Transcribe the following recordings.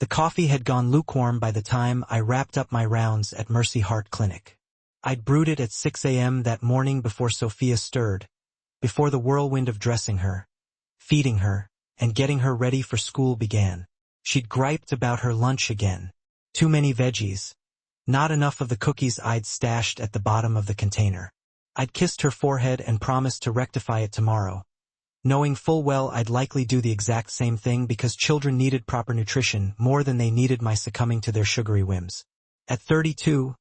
The coffee had gone lukewarm by the time I wrapped up my rounds at Mercy Heart Clinic. I'd brewed it at 6 a.m. that morning before Sophia stirred, before the whirlwind of dressing her, feeding her, and getting her ready for school began. She'd griped about her lunch again. Too many veggies. Not enough of the cookies I'd stashed at the bottom of the container. I'd kissed her forehead and promised to rectify it tomorrow, knowing full well I'd likely do the exact same thing because children needed proper nutrition more than they needed my succumbing to their sugary whims. At 32,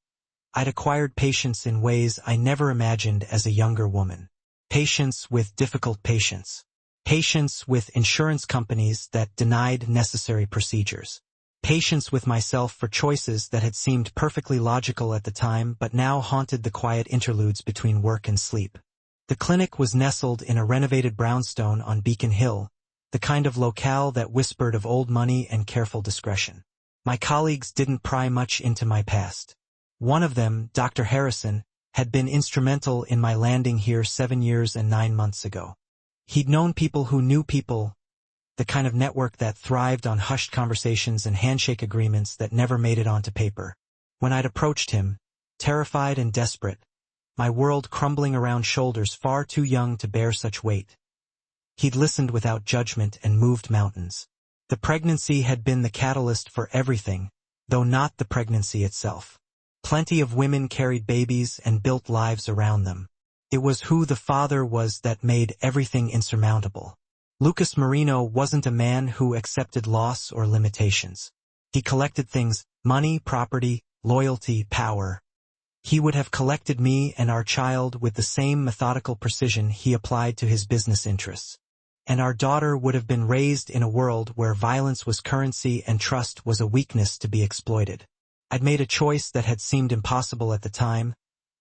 I'd acquired patience in ways I never imagined as a younger woman. Patience with difficult patients. Patience with insurance companies that denied necessary procedures. Patience with myself for choices that had seemed perfectly logical at the time but now haunted the quiet interludes between work and sleep. The clinic was nestled in a renovated brownstone on Beacon Hill, the kind of locale that whispered of old money and careful discretion. My colleagues didn't pry much into my past. One of them, Dr. Harrison, had been instrumental in my landing here 7 years and 9 months ago. He'd known people who knew people, the kind of network that thrived on hushed conversations and handshake agreements that never made it onto paper. When I'd approached him, terrified and desperate, my world crumbling around shoulders far too young to bear such weight, he'd listened without judgment and moved mountains. The pregnancy had been the catalyst for everything, though not the pregnancy itself. Plenty of women carried babies and built lives around them. It was who the father was that made everything insurmountable. Lucas Marino wasn't a man who accepted loss or limitations. He collected things: money, property, loyalty, power. He would have collected me and our child with the same methodical precision he applied to his business interests. And our daughter would have been raised in a world where violence was currency and trust was a weakness to be exploited. I'd made a choice that had seemed impossible at the time,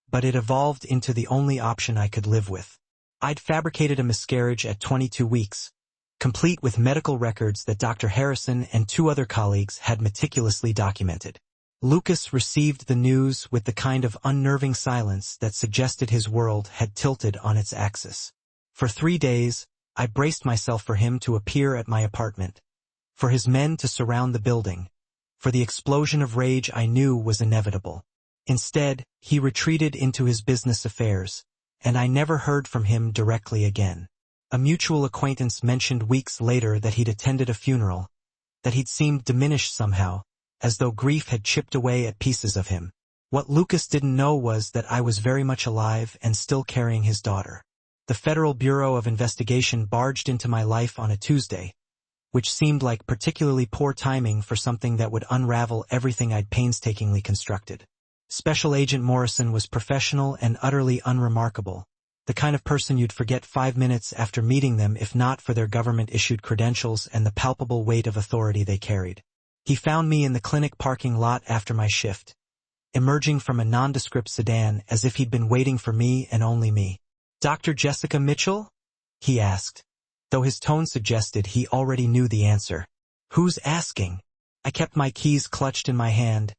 but it evolved into the only option I could live with. I'd fabricated a miscarriage at 22 weeks, complete with medical records that Dr. Harrison and 2 other colleagues had meticulously documented. Lucas received the news with the kind of unnerving silence that suggested his world had tilted on its axis. For 3 days, I braced myself for him to appear at my apartment, for his men to surround the building, for the explosion of rage I knew was inevitable. Instead, he retreated into his business affairs, and I never heard from him directly again. A mutual acquaintance mentioned weeks later that he'd attended a funeral, that he'd seemed diminished somehow, as though grief had chipped away at pieces of him. What Lucas didn't know was that I was very much alive and still carrying his daughter. The Federal Bureau of Investigation barged into my life on a Tuesday, which seemed like particularly poor timing for something that would unravel everything I'd painstakingly constructed. Special Agent Morrison was professional and utterly unremarkable, the kind of person you'd forget 5 minutes after meeting them if not for their government-issued credentials and the palpable weight of authority they carried. He found me in the clinic parking lot after my shift, emerging from a nondescript sedan as if he'd been waiting for me and only me. "Dr. Jessica Mitchell?" he asked, though his tone suggested he already knew the answer. "Who's asking?" I kept my keys clutched in my hand,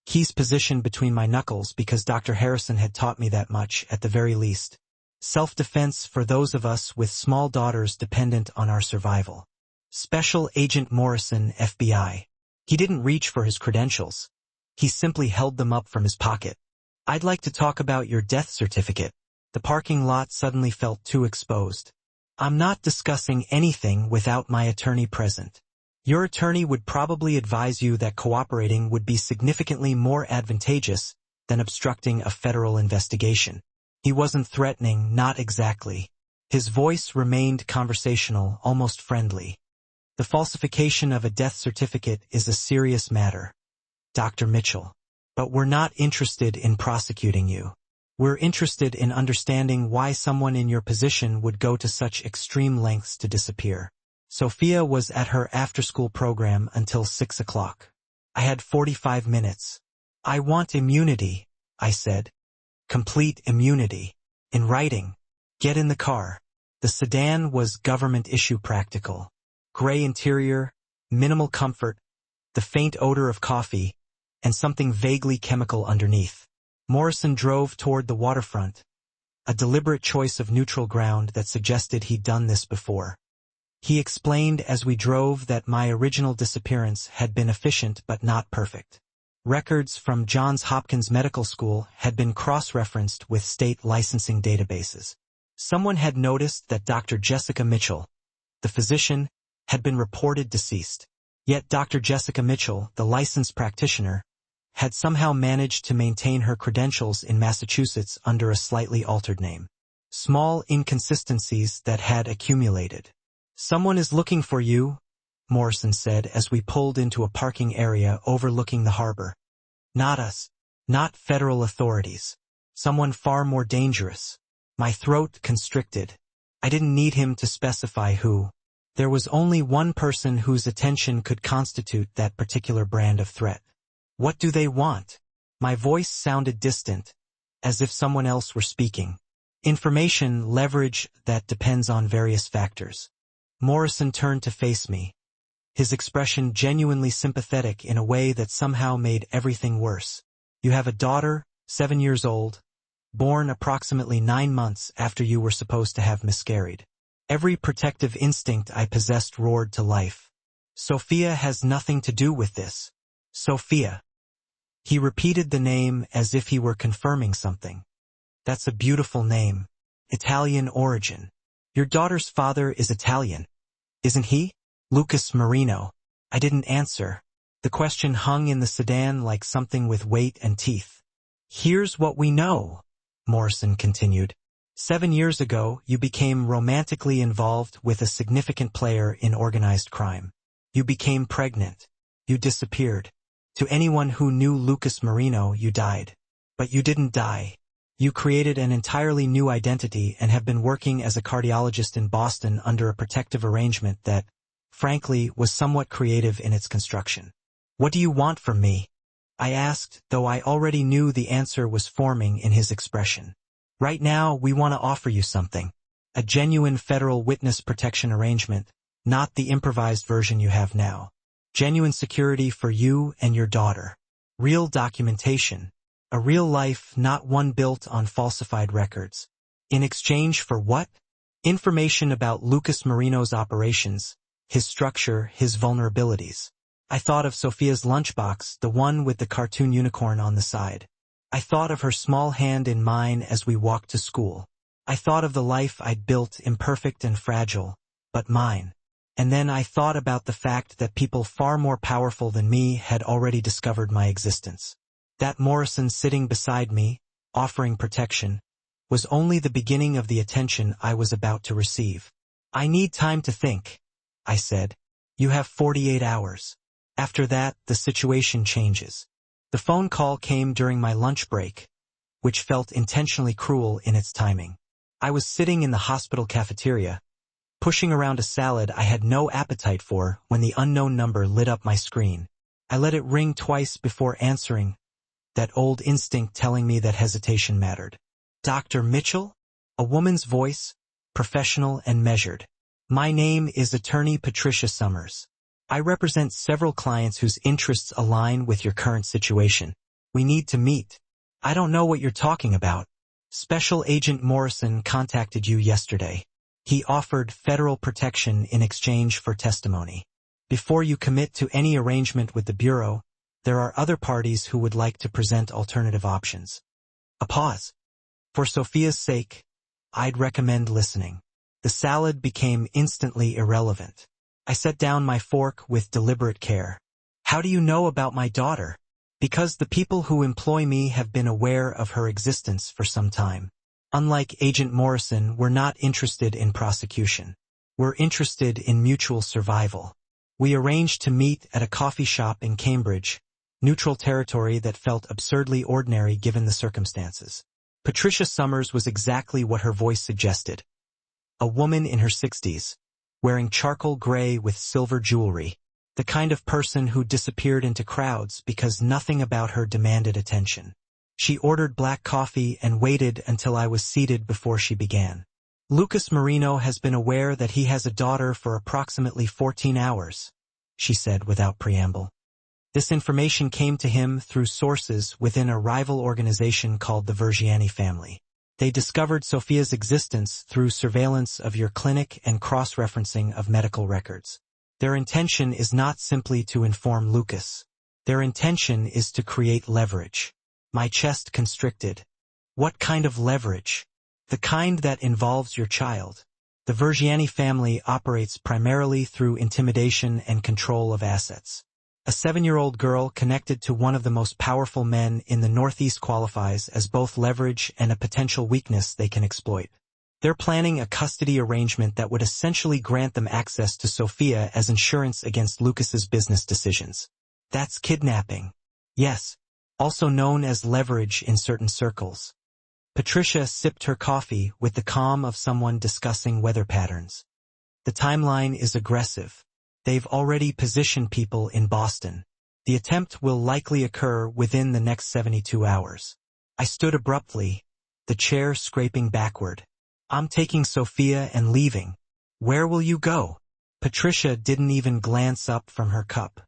keys positioned between my knuckles because Dr. Harrison had taught me that much, at the very least. Self-defense for those of us with small daughters dependent on our survival. Special Agent Morrison, FBI. He didn't reach for his credentials. He simply held them up from his pocket. "I'd like to talk about your death certificate." The parking lot suddenly felt too exposed. "I'm not discussing anything without my attorney present. Your attorney would probably advise you that cooperating would be significantly more advantageous than obstructing a federal investigation." He wasn't threatening, not exactly. His voice remained conversational, almost friendly. "The falsification of a death certificate is a serious matter, Dr. Mitchell. But we're not interested in prosecuting you. We're interested in understanding why someone in your position would go to such extreme lengths to disappear." Sophia was at her after-school program until 6 o'clock. I had 45 minutes. "I want immunity," I said. "Complete immunity. In writing. Get in the car." The sedan was government-issue practical. Gray interior, minimal comfort, the faint odor of coffee, and something vaguely chemical underneath. Morrison drove toward the waterfront, a deliberate choice of neutral ground that suggested he'd done this before. He explained as we drove that my original disappearance had been efficient but not perfect. Records from Johns Hopkins Medical School had been cross-referenced with state licensing databases. Someone had noticed that Dr. Jessica Mitchell, the physician, had been reported deceased. Yet Dr. Jessica Mitchell, the licensed practitioner, had somehow managed to maintain her credentials in Massachusetts under a slightly altered name. Small inconsistencies that had accumulated. "Someone is looking for you," Morrison said as we pulled into a parking area overlooking the harbor. "Not us. Not federal authorities. Someone far more dangerous." My throat constricted. I didn't need him to specify who. There was only one person whose attention could constitute that particular brand of threat. "What do they want?" My voice sounded distant, as if someone else were speaking. "Information leverage that depends on various factors." Morrison turned to face me, his expression genuinely sympathetic in a way that somehow made everything worse. "You have a daughter, 7 years old, born approximately 9 months after you were supposed to have miscarried." Every protective instinct I possessed roared to life. "Sophia has nothing to do with this." "Sophia." He repeated the name as if he were confirming something. "That's a beautiful name. Italian origin. Your daughter's father is Italian, isn't he?" "Lucas Marino." I didn't answer. The question hung in the sedan like something with weight and teeth. "Here's what we know," Morrison continued. 7 years ago, you became romantically involved with a significant player in organized crime. You became pregnant. You disappeared. To anyone who knew Lucas Marino, you died. But you didn't die. You created an entirely new identity and have been working as a cardiologist in Boston under a protective arrangement that, frankly, was somewhat creative in its construction. "What do you want from me?" I asked, though I already knew the answer was forming in his expression. "Right now, we want to offer you something. A genuine federal witness protection arrangement, not the improvised version you have now. Genuine security for you and your daughter. Real documentation. A real life, not one built on falsified records. In exchange for what? Information about Lucas Marino's operations, his structure, his vulnerabilities." I thought of Sophia's lunchbox, the one with the cartoon unicorn on the side. I thought of her small hand in mine as we walked to school. I thought of the life I'd built, imperfect and fragile, but mine. And then I thought about the fact that people far more powerful than me had already discovered my existence. That Morrison sitting beside me, offering protection, was only the beginning of the attention I was about to receive. "I need time to think," I said. "You have 48 hours. After that, the situation changes." The phone call came during my lunch break, which felt intentionally cruel in its timing. I was sitting in the hospital cafeteria, pushing around a salad I had no appetite for when the unknown number lit up my screen. I let it ring twice before answering, that old instinct telling me that hesitation mattered. "Dr. Mitchell?" A woman's voice, professional and measured. "My name is Attorney Patricia Summers. I represent several clients whose interests align with your current situation. We need to meet." "I don't know what you're talking about." "Special Agent Morrison contacted you yesterday. He offered federal protection in exchange for testimony. Before you commit to any arrangement with the Bureau, there are other parties who would like to present alternative options." A pause. For Sophia's sake, I'd recommend listening. The salad became instantly irrelevant. I set down my fork with deliberate care. "How do you know about my daughter?" "Because the people who employ me have been aware of her existence for some time. Unlike Agent Morrison, we're not interested in prosecution. We're interested in mutual survival." We arranged to meet at a coffee shop in Cambridge, neutral territory that felt absurdly ordinary given the circumstances. Patricia Summers was exactly what her voice suggested. A woman in her 60s, wearing charcoal gray with silver jewelry, the kind of person who disappeared into crowds because nothing about her demanded attention. She ordered black coffee and waited until I was seated before she began. "Lucas Marino has been aware that he has a daughter for approximately 14 hours, she said without preamble. This information came to him through sources within a rival organization called the Vergiani family. They discovered Sophia's existence through surveillance of your clinic and cross-referencing of medical records. Their intention is not simply to inform Lucas. Their intention is to create leverage. My chest constricted. What kind of leverage? The kind that involves your child. The Vergiani family operates primarily through intimidation and control of assets. A 7-year-old girl connected to one of the most powerful men in the Northeast qualifies as both leverage and a potential weakness they can exploit. They're planning a custody arrangement that would essentially grant them access to Sophia as insurance against Lucas's business decisions. That's kidnapping. Yes, also known as leverage in certain circles. Patricia sipped her coffee with the calm of someone discussing weather patterns. The timeline is aggressive. They've already positioned people in Boston. The attempt will likely occur within the next 72 hours. I stood abruptly, the chair scraping backward. I'm taking Sophia and leaving. Where will you go? Patricia didn't even glance up from her cup.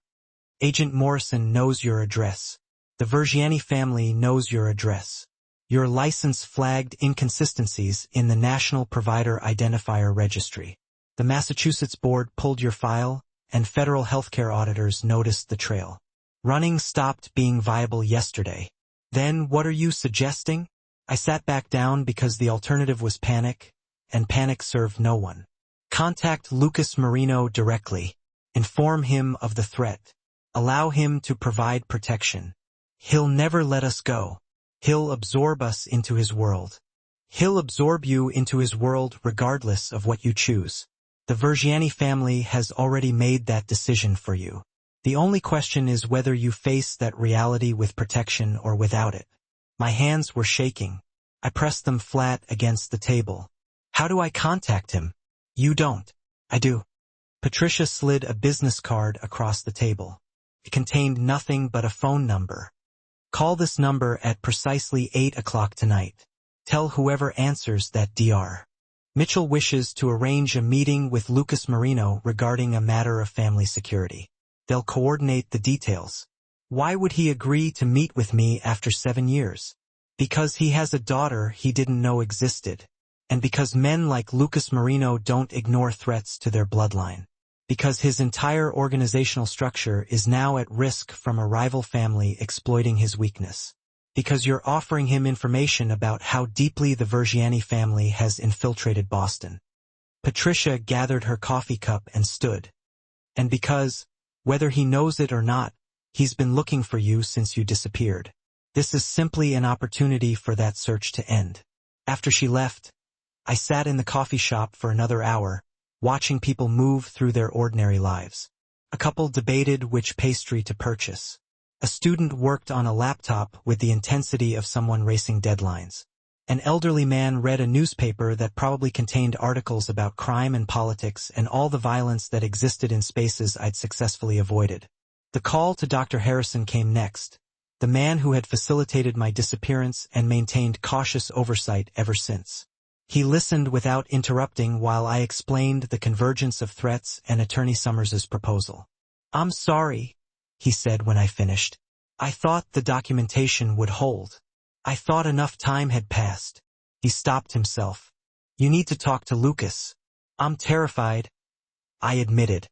Agent Morrison knows your address. The Vergiani family knows your address. Your license flagged inconsistencies in the National Provider Identifier Registry. The Massachusetts board pulled your file, and federal healthcare auditors noticed the trail. Running stopped being viable yesterday. Then what are you suggesting? I sat back down because the alternative was panic, and panic served no one. Contact Lucas Marino directly. Inform him of the threat. Allow him to provide protection. He'll never let us go. He'll absorb us into his world. He'll absorb you into his world regardless of what you choose. The Vergiani family has already made that decision for you. The only question is whether you face that reality with protection or without it. My hands were shaking. I pressed them flat against the table. How do I contact him? You don't. I do. Patricia slid a business card across the table. It contained nothing but a phone number. Call this number at precisely 8 o'clock tonight. Tell whoever answers that Dr. Mitchell wishes to arrange a meeting with Lucas Marino regarding a matter of family security. They'll coordinate the details. Why would he agree to meet with me after 7 years? Because he has a daughter he didn't know existed. And because men like Lucas Marino don't ignore threats to their bloodline. Because his entire organizational structure is now at risk from a rival family exploiting his weakness. Because you're offering him information about how deeply the Vergiani family has infiltrated Boston. Patricia gathered her coffee cup and stood. And because, whether he knows it or not, he's been looking for you since you disappeared. This is simply an opportunity for that search to end. After she left, I sat in the coffee shop for another hour, watching people move through their ordinary lives. A couple debated which pastry to purchase. A student worked on a laptop with the intensity of someone racing deadlines. An elderly man read a newspaper that probably contained articles about crime and politics and all the violence that existed in spaces I'd successfully avoided. The call to Dr. Harrison came next, the man who had facilitated my disappearance and maintained cautious oversight ever since. He listened without interrupting while I explained the convergence of threats and Attorney Summers's proposal. I'm sorry, he said when I finished. I thought the documentation would hold. I thought enough time had passed. He stopped himself. You need to talk to Lucas. I'm terrified, I admitted,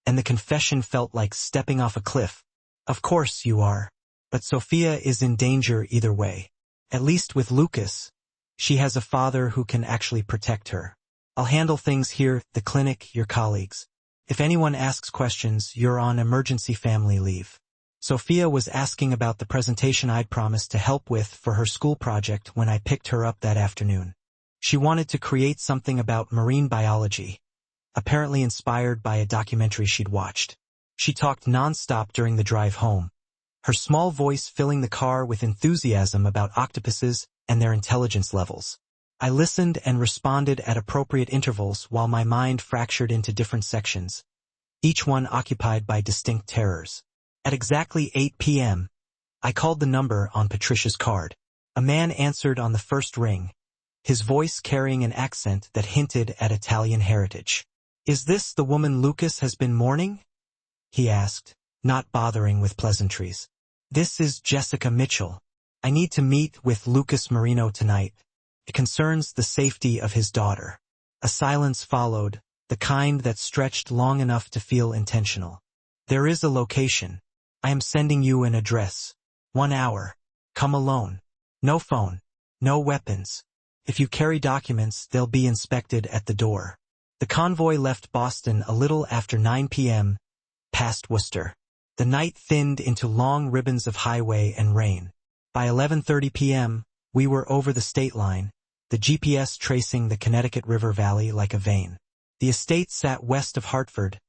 and the confession felt like stepping off a cliff. Of course you are. But Sophia is in danger either way. At least with Lucas. She has a father who can actually protect her. I'll handle things here, the clinic, your colleagues. If anyone asks questions, you're on emergency family leave. Sophia was asking about the presentation I'd promised to help with for her school project when I picked her up that afternoon. She wanted to create something about marine biology, apparently inspired by a documentary she'd watched. She talked nonstop during the drive home, her small voice filling the car with enthusiasm about octopuses and their intelligence levels. I listened and responded at appropriate intervals while my mind fractured into different sections, each one occupied by distinct terrors. At exactly 8 p.m., I called the number on Patricia's card. A man answered on the first ring, his voice carrying an accent that hinted at Italian heritage. Is this the woman Lucas has been mourning? He asked, not bothering with pleasantries. This is Jessica Mitchell. I need to meet with Lucas Marino tonight. It concerns the safety of his daughter. A silence followed, the kind that stretched long enough to feel intentional. There is a location. I am sending you an address. 1 hour. Come alone. No phone. No weapons. If you carry documents, they'll be inspected at the door. The convoy left Boston a little after 9 p.m., past Worcester. The night thinned into long ribbons of highway and rain. By 11:30 p.m., we were over the state line, the GPS tracing the Connecticut River Valley like a vein. The estate sat west of Hartford,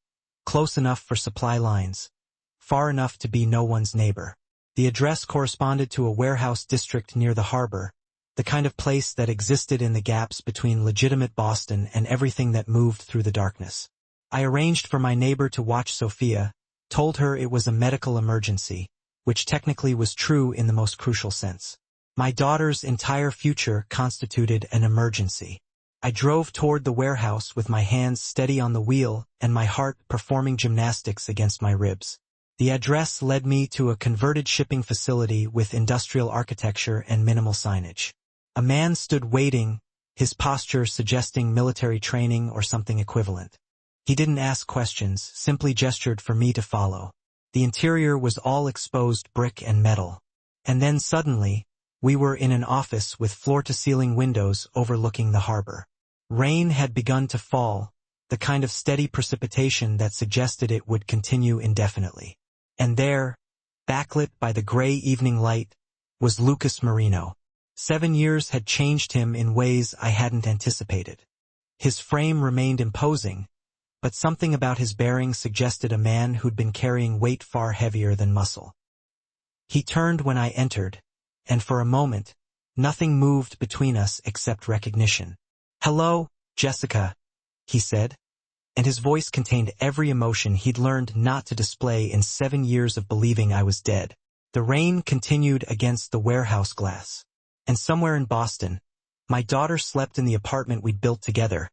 close enough for supply lines, far enough to be no one's neighbor. The address corresponded to a warehouse district near the harbor, the kind of place that existed in the gaps between legitimate Boston and everything that moved through the darkness. I arranged for my neighbor to watch Sophia, told her it was a medical emergency, which technically was true in the most crucial sense. My daughter's entire future constituted an emergency. I drove toward the warehouse with my hands steady on the wheel and my heart performing gymnastics against my ribs. The address led me to a converted shipping facility with industrial architecture and minimal signage. A man stood waiting, his posture suggesting military training or something equivalent. He didn't ask questions, simply gestured for me to follow. The interior was all exposed brick and metal. And then suddenly, we were in an office with floor-to-ceiling windows overlooking the harbor. Rain had begun to fall, the kind of steady precipitation that suggested it would continue indefinitely. And there, backlit by the gray evening light, was Lucas Marino. 7 years had changed him in ways I hadn't anticipated. His frame remained imposing, but something about his bearing suggested a man who'd been carrying weight far heavier than muscle. He turned when I entered, and for a moment, nothing moved between us except recognition. "Hello, Jessica," he said, and his voice contained every emotion he'd learned not to display in 7 years of believing I was dead. The rain continued against the warehouse glass, and somewhere in Boston, my daughter slept in the apartment we'd built together,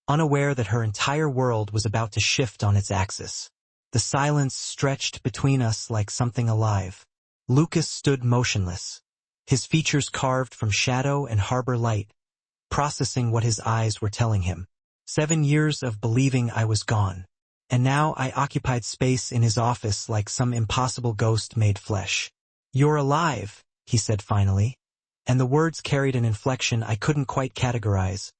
unaware that her entire world was about to shift on its axis. The silence stretched between us like something alive. Lucas stood motionless, his features carved from shadow and harbor light, processing what his eyes were telling him. 7 years of believing I was gone, and now I occupied space in his office like some impossible ghost made flesh. "You're alive," he said finally, and the words carried an inflection I couldn't quite categorize.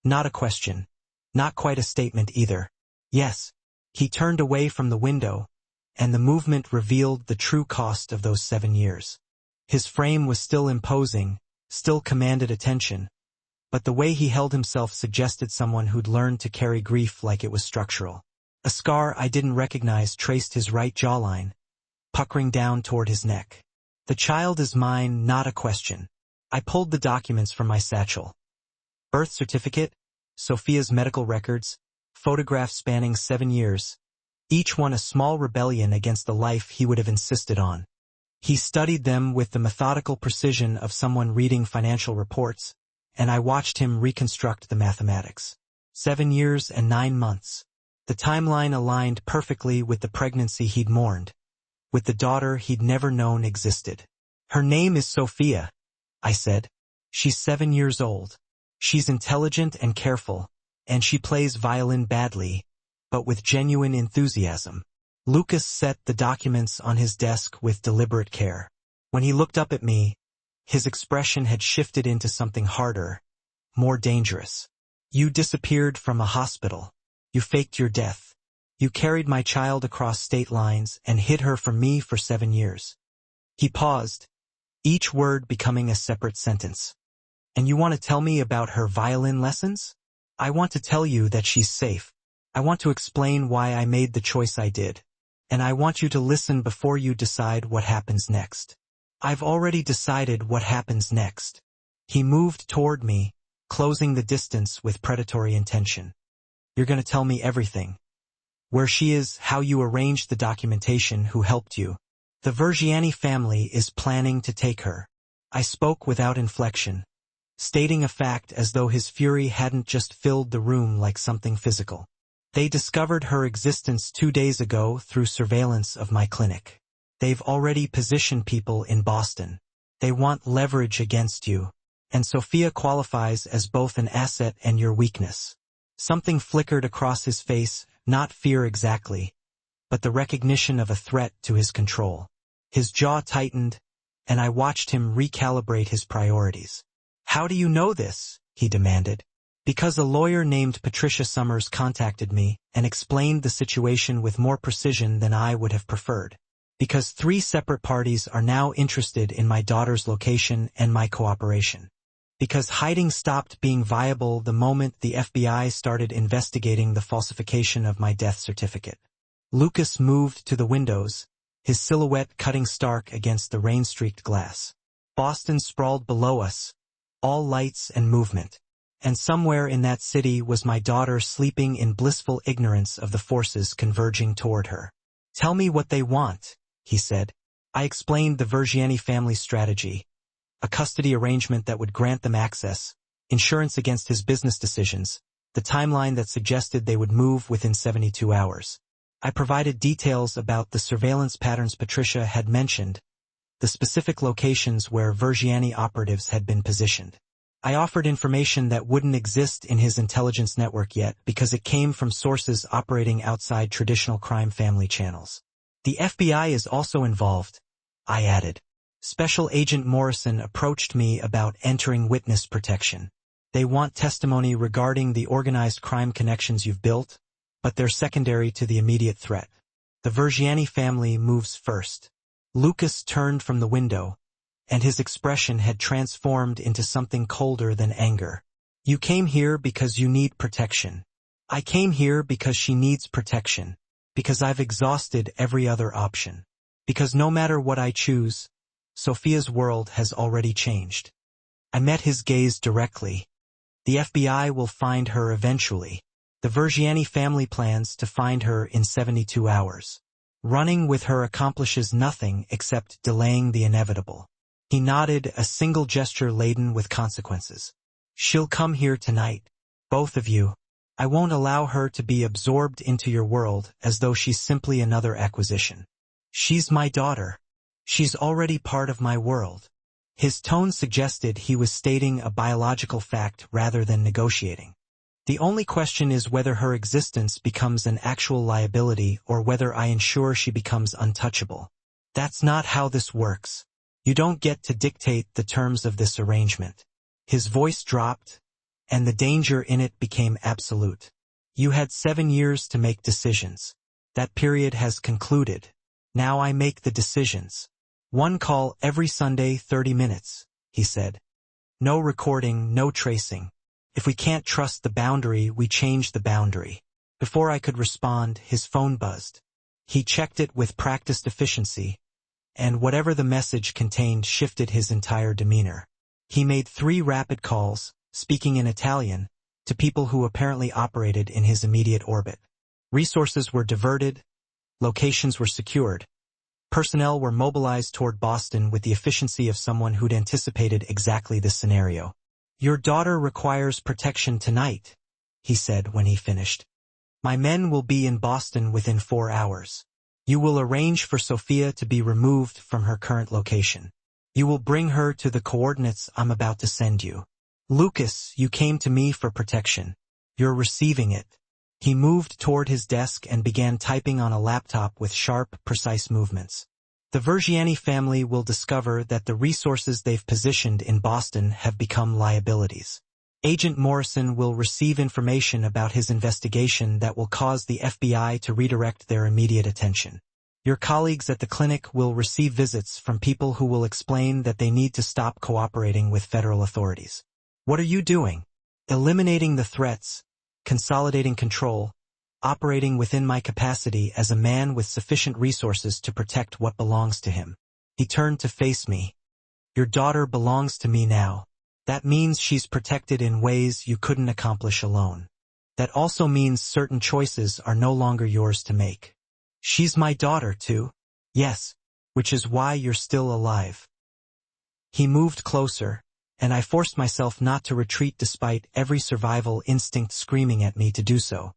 Not a question. Not quite a statement either. Yes. He turned away from the window, and the movement revealed the true cost of those 7 years. His frame was still imposing, still commanded attention, but the way he held himself suggested someone who'd learned to carry grief like it was structural. A scar I didn't recognize traced his right jawline, puckering down toward his neck. "The child is mine, not a question." I pulled the documents from my satchel. Birth certificate, Sophia's medical records, photographs spanning 7 years, each one a small rebellion against the life he would have insisted on. He studied them with the methodical precision of someone reading financial reports, and I watched him reconstruct the mathematics. 7 years and 9 months. The timeline aligned perfectly with the pregnancy he'd mourned, with the daughter he'd never known existed. "Her name is Sophia," I said. "She's 7 years old. She's intelligent and careful, and she plays violin badly, but with genuine enthusiasm." Lucas set the documents on his desk with deliberate care. When he looked up at me, his expression had shifted into something harder, more dangerous. "You disappeared from a hospital. You faked your death. You carried my child across state lines and hid her from me for 7 years. He paused, each word becoming a separate sentence. "And you want to tell me about her violin lessons? I want to tell you that she's safe. I want to explain why I made the choice I did. And I want you to listen before you decide what happens next." "I've already decided what happens next." He moved toward me, closing the distance with predatory intention. "You're going to tell me everything. Where she is, how you arranged the documentation, who helped you. The Vergiani family is planning to take her." I spoke without inflection, stating a fact as though his fury hadn't just filled the room like something physical. "They discovered her existence 2 days ago through surveillance of my clinic. They've already positioned people in Boston. They want leverage against you. And Sophia qualifies as both an asset and your weakness. Something flickered across his face, not fear exactly, but the recognition of a threat to his control. His jaw tightened, and I watched him recalibrate his priorities. "How do you know this?" he demanded. "Because a lawyer named Patricia Summers contacted me and explained the situation with more precision than I would have preferred. Because 3 separate parties are now interested in my daughter's location and my cooperation. Because hiding stopped being viable the moment the FBI started investigating the falsification of my death certificate." Lucas moved to the windows, his silhouette cutting stark against the rain-streaked glass. Boston sprawled below us, all lights and movement. And somewhere in that city was my daughter sleeping in blissful ignorance of the forces converging toward her. "Tell me what they want," he said. I explained the Vergiani family strategy, a custody arrangement that would grant them access, insurance against his business decisions, the timeline that suggested they would move within 72 hours. I provided details about the surveillance patterns Patricia had mentioned, the specific locations where Vergiani operatives had been positioned. I offered information that wouldn't exist in his intelligence network yet because it came from sources operating outside traditional crime family channels. "The FBI is also involved," I added. "Special Agent Morrison approached me about entering witness protection. They want testimony regarding the organized crime connections you've built, but they're secondary to the immediate threat. The Vergiani family moves first." Lucas turned from the window, and his expression had transformed into something colder than anger. "You came here because you need protection. I came here because she needs protection, because I've exhausted every other option. Because no matter what I choose, Sophia's world has already changed." I met his gaze directly. "The FBI will find her eventually. The Vergiani family plans to find her in 72 hours. Running with her accomplishes nothing except delaying the inevitable." He nodded, a single gesture laden with consequences. "She'll come here tonight. Both of you. I won't allow her to be absorbed into your world as though she's simply another acquisition. She's my daughter. She's already part of my world." His tone suggested he was stating a biological fact rather than negotiating. "The only question is whether her existence becomes an actual liability or whether I ensure she becomes untouchable. That's not how this works. You don't get to dictate the terms of this arrangement." His voice dropped, and the danger in it became absolute. "You had 7 years to make decisions. That period has concluded. Now I make the decisions. 1 call every Sunday, 30 minutes, he said. "No recording, no tracing. If we can't trust the boundary, we change the boundary." Before I could respond, his phone buzzed. He checked it with practiced efficiency, and whatever the message contained shifted his entire demeanor. He made 3 rapid calls, speaking in Italian, to people who apparently operated in his immediate orbit. Resources were diverted, locations were secured. Personnel were mobilized toward Boston with the efficiency of someone who'd anticipated exactly this scenario. "Your daughter requires protection tonight," he said when he finished. "My men will be in Boston within 4 hours. You will arrange for Sophia to be removed from her current location. You will bring her to the coordinates I'm about to send you. Lucas, you came to me for protection. You're receiving it." He moved toward his desk and began typing on a laptop with sharp, precise movements. "The Vergiani family will discover that the resources they've positioned in Boston have become liabilities. Agent Morrison will receive information about his investigation that will cause the FBI to redirect their immediate attention. Your colleagues at the clinic will receive visits from people who will explain that they need to stop cooperating with federal authorities. What are you doing? Eliminating the threats, consolidating control, operating within my capacity as a man with sufficient resources to protect what belongs to him." He turned to face me. "Your daughter belongs to me now. That means she's protected in ways you couldn't accomplish alone. That also means certain choices are no longer yours to make. She's my daughter, too. Yes, which is why you're still alive." He moved closer, and I forced myself not to retreat despite every survival instinct screaming at me to do so.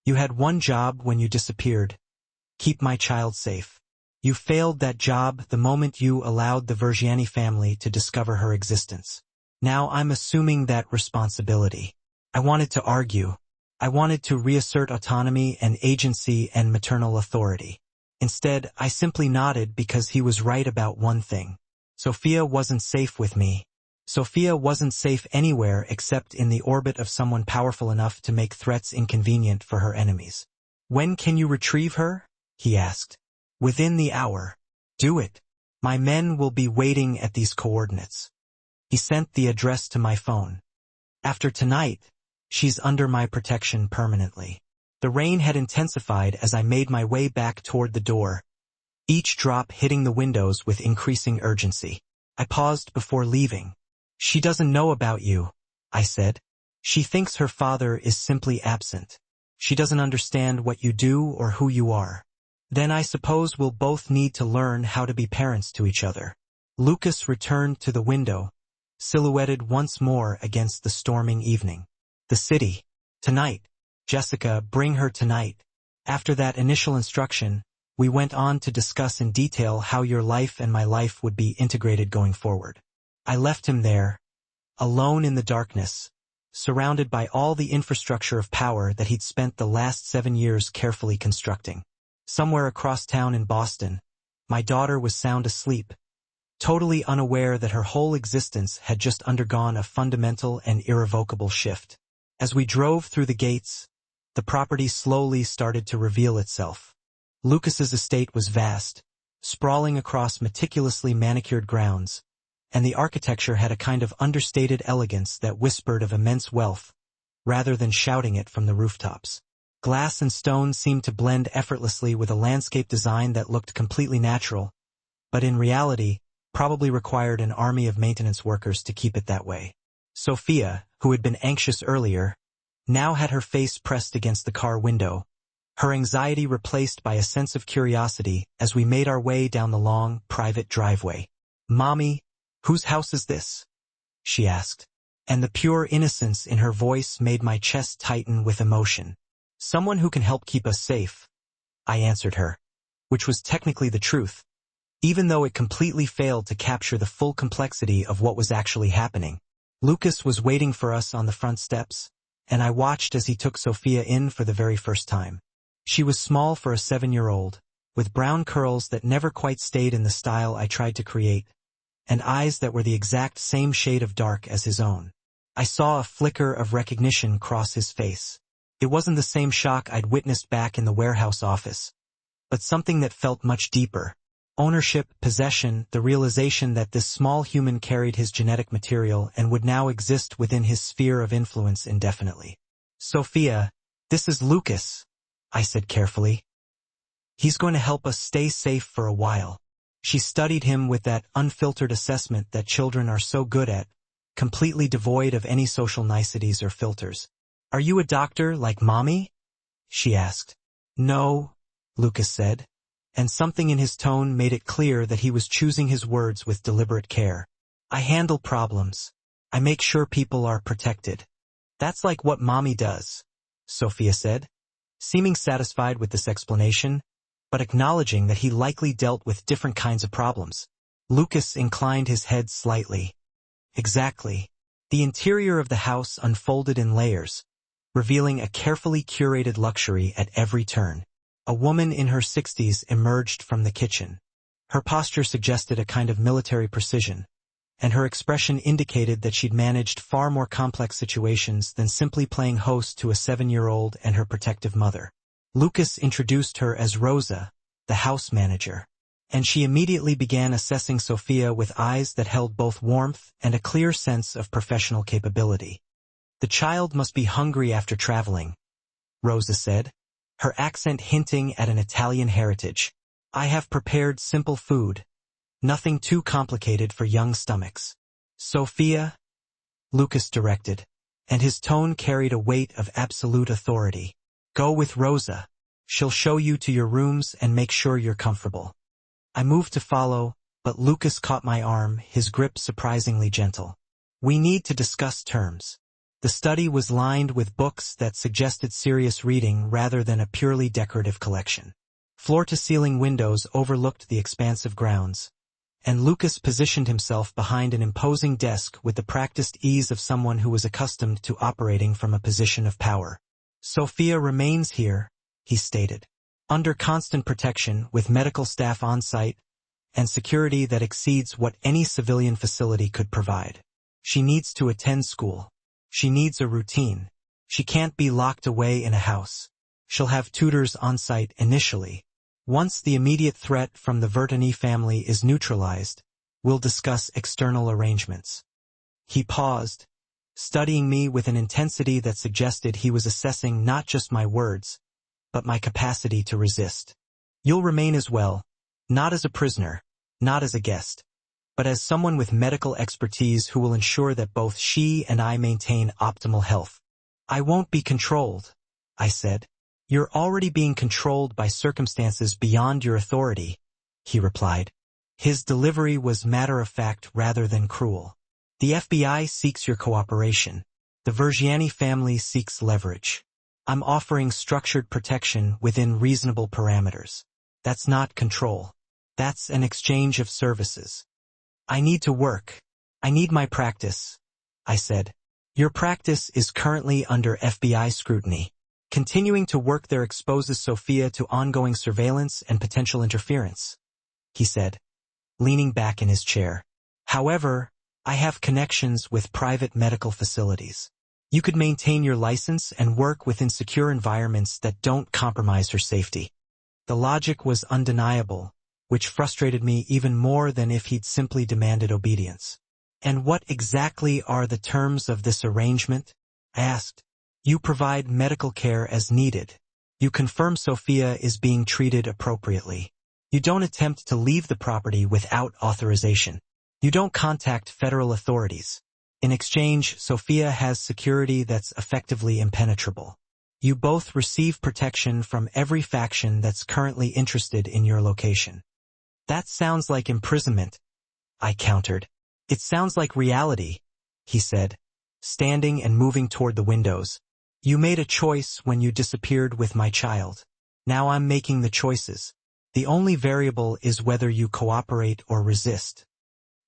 "You had one job when you disappeared. Keep my child safe. You failed that job the moment you allowed the Vergiani family to discover her existence. Now I'm assuming that responsibility. I wanted to argue. I wanted to reassert autonomy and agency and maternal authority. Instead, I simply nodded because he was right about one thing. Sophia wasn't safe with me. Sophia wasn't safe anywhere except in the orbit of someone powerful enough to make threats inconvenient for her enemies. When can you retrieve her? He asked. Within the hour. Do it. My men will be waiting at these coordinates. He sent the address to my phone. After tonight, she's under my protection permanently. The rain had intensified as I made my way back toward the door, each drop hitting the windows with increasing urgency. I paused before leaving. She doesn't know about you, I said. She thinks her father is simply absent. She doesn't understand what you do or who you are. Then I suppose we'll both need to learn how to be parents to each other. Lucas returned to the window, silhouetted once more against the storming evening. The city. Tonight. Jessica, bring her tonight. After that initial instruction, we went on to discuss in detail how your life and my life would be integrated going forward. I left him there, alone in the darkness, surrounded by all the infrastructure of power that he'd spent the last 7 years carefully constructing. Somewhere across town in Boston, my daughter was sound asleep, totally unaware that her whole existence had just undergone a fundamental and irrevocable shift. As we drove through the gates, the property slowly started to reveal itself. Lucas's estate was vast, sprawling across meticulously manicured grounds, and the architecture had a kind of understated elegance that whispered of immense wealth, rather than shouting it from the rooftops. Glass and stone seemed to blend effortlessly with a landscape design that looked completely natural, but in reality, probably required an army of maintenance workers to keep it that way. Sophia, who had been anxious earlier, now had her face pressed against the car window, her anxiety replaced by a sense of curiosity as we made our way down the long, private driveway. "Mommy, whose house is this?" she asked, and the pure innocence in her voice made my chest tighten with emotion. "Someone who can help keep us safe," I answered her, which was technically the truth, even though it completely failed to capture the full complexity of what was actually happening. Lucas was waiting for us on the front steps, and I watched as he took Sophia in for the very first time. She was small for a 7-year-old, with brown curls that never quite stayed in the style I tried to create, and eyes that were the exact same shade of dark as his own. I saw a flicker of recognition cross his face. It wasn't the same shock I'd witnessed back in the warehouse office, but something that felt much deeper. Ownership, possession, the realization that this small human carried his genetic material and would now exist within his sphere of influence indefinitely. "Sophia, this is Lucas," I said carefully. "He's going to help us stay safe for a while." She studied him with that unfiltered assessment that children are so good at, completely devoid of any social niceties or filters. "Are you a doctor like Mommy?" she asked. "No," Lucas said, and something in his tone made it clear that he was choosing his words with deliberate care. "I handle problems. I make sure people are protected." "That's like what Mommy does," Sophia said, seeming satisfied with this explanation, but acknowledging that he likely dealt with different kinds of problems. Lucas inclined his head slightly. "Exactly." The interior of the house unfolded in layers, revealing a carefully curated luxury at every turn. A woman in her 60s emerged from the kitchen. Her posture suggested a kind of military precision, and her expression indicated that she'd managed far more complex situations than simply playing host to a 7-year-old and her protective mother. Lucas introduced her as Rosa, the house manager, and she immediately began assessing Sophia with eyes that held both warmth and a clear sense of professional capability. "The child must be hungry after traveling," Rosa said, her accent hinting at an Italian heritage. "I have prepared simple food, nothing too complicated for young stomachs." "Sophia," Lucas directed, and his tone carried a weight of absolute authority. "Go with Rosa. She'll show you to your rooms and make sure you're comfortable." I moved to follow, but Lucas caught my arm, his grip surprisingly gentle. "We need to discuss terms." The study was lined with books that suggested serious reading rather than a purely decorative collection. Floor-to-ceiling windows overlooked the expansive grounds, and Lucas positioned himself behind an imposing desk with the practiced ease of someone who was accustomed to operating from a position of power. "Sophia remains here," he stated, "under constant protection with medical staff on site and security that exceeds what any civilian facility could provide. She needs to attend school. She needs a routine. She can't be locked away in a house. She'll have tutors on site initially. Once the immediate threat from the Vertani family is neutralized, we'll discuss external arrangements." He paused, studying me with an intensity that suggested he was assessing not just my words, but my capacity to resist. "You'll remain as well, not as a prisoner, not as a guest, but as someone with medical expertise who will ensure that both she and I maintain optimal health." "I won't be controlled," I said. "You're already being controlled by circumstances beyond your authority," he replied. His delivery was matter-of-fact rather than cruel. "The FBI seeks your cooperation. The Vergiani family seeks leverage. I'm offering structured protection within reasonable parameters. That's not control. That's an exchange of services. I need to work. I need my practice," I said. "Your practice is currently under FBI scrutiny. Continuing to work there exposes Sophia to ongoing surveillance and potential interference," he said, leaning back in his chair. "However, I have connections with private medical facilities. You could maintain your license and work within secure environments that don't compromise her safety." The logic was undeniable, which frustrated me even more than if he'd simply demanded obedience. "And what exactly are the terms of this arrangement?" I asked. "You provide medical care as needed. You confirm Sophia is being treated appropriately. You don't attempt to leave the property without authorization. You don't contact federal authorities. In exchange, Sophia has security that's effectively impenetrable. You both receive protection from every faction that's currently interested in your location." "That sounds like imprisonment," I countered. "It sounds like reality," he said, standing and moving toward the windows. "You made a choice when you disappeared with my child. Now I'm making the choices. The only variable is whether you cooperate or resist."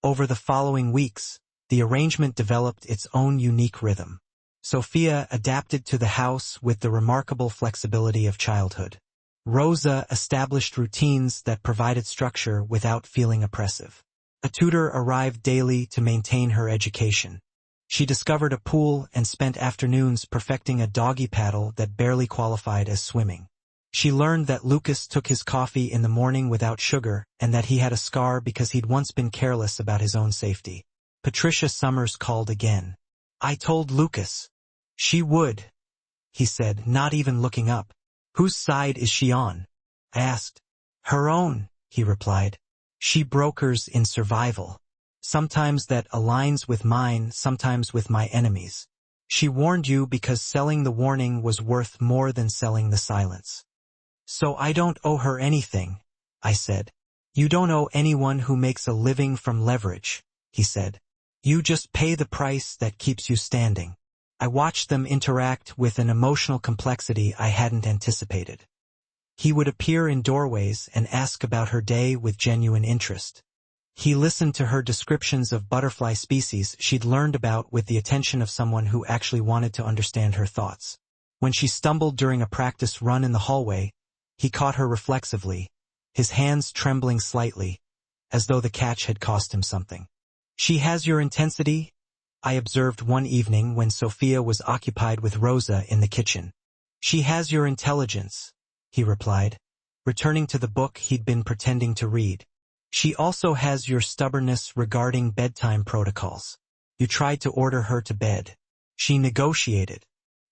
Over the following weeks, the arrangement developed its own unique rhythm. Sophia adapted to the house with the remarkable flexibility of childhood. Rosa established routines that provided structure without feeling oppressive. A tutor arrived daily to maintain her education. She discovered a pool and spent afternoons perfecting a doggy paddle that barely qualified as swimming. She learned that Lucas took his coffee in the morning without sugar and that he had a scar because he'd once been careless about his own safety. Patricia Summers called again. "I told Lucas." "She would," he said, not even looking up. "Whose side is she on?" I asked. "Her own," he replied. "She brokers in survival. Sometimes that aligns with mine, sometimes with my enemies. She warned you because selling the warning was worth more than selling the silence." "So I don't owe her anything," I said. "You don't owe anyone who makes a living from leverage," he said. "You just pay the price that keeps you standing." I watched them interact with an emotional complexity I hadn't anticipated. He would appear in doorways and ask about her day with genuine interest. He listened to her descriptions of butterfly species she'd learned about with the attention of someone who actually wanted to understand her thoughts. When she stumbled during a practice run in the hallway, he caught her reflexively, his hands trembling slightly, as though the catch had cost him something. "She has your intensity," I observed one evening when Sophia was occupied with Rosa in the kitchen. "She has your intelligence," he replied, returning to the book he'd been pretending to read. "She also has your stubbornness regarding bedtime protocols. You tried to order her to bed. She negotiated.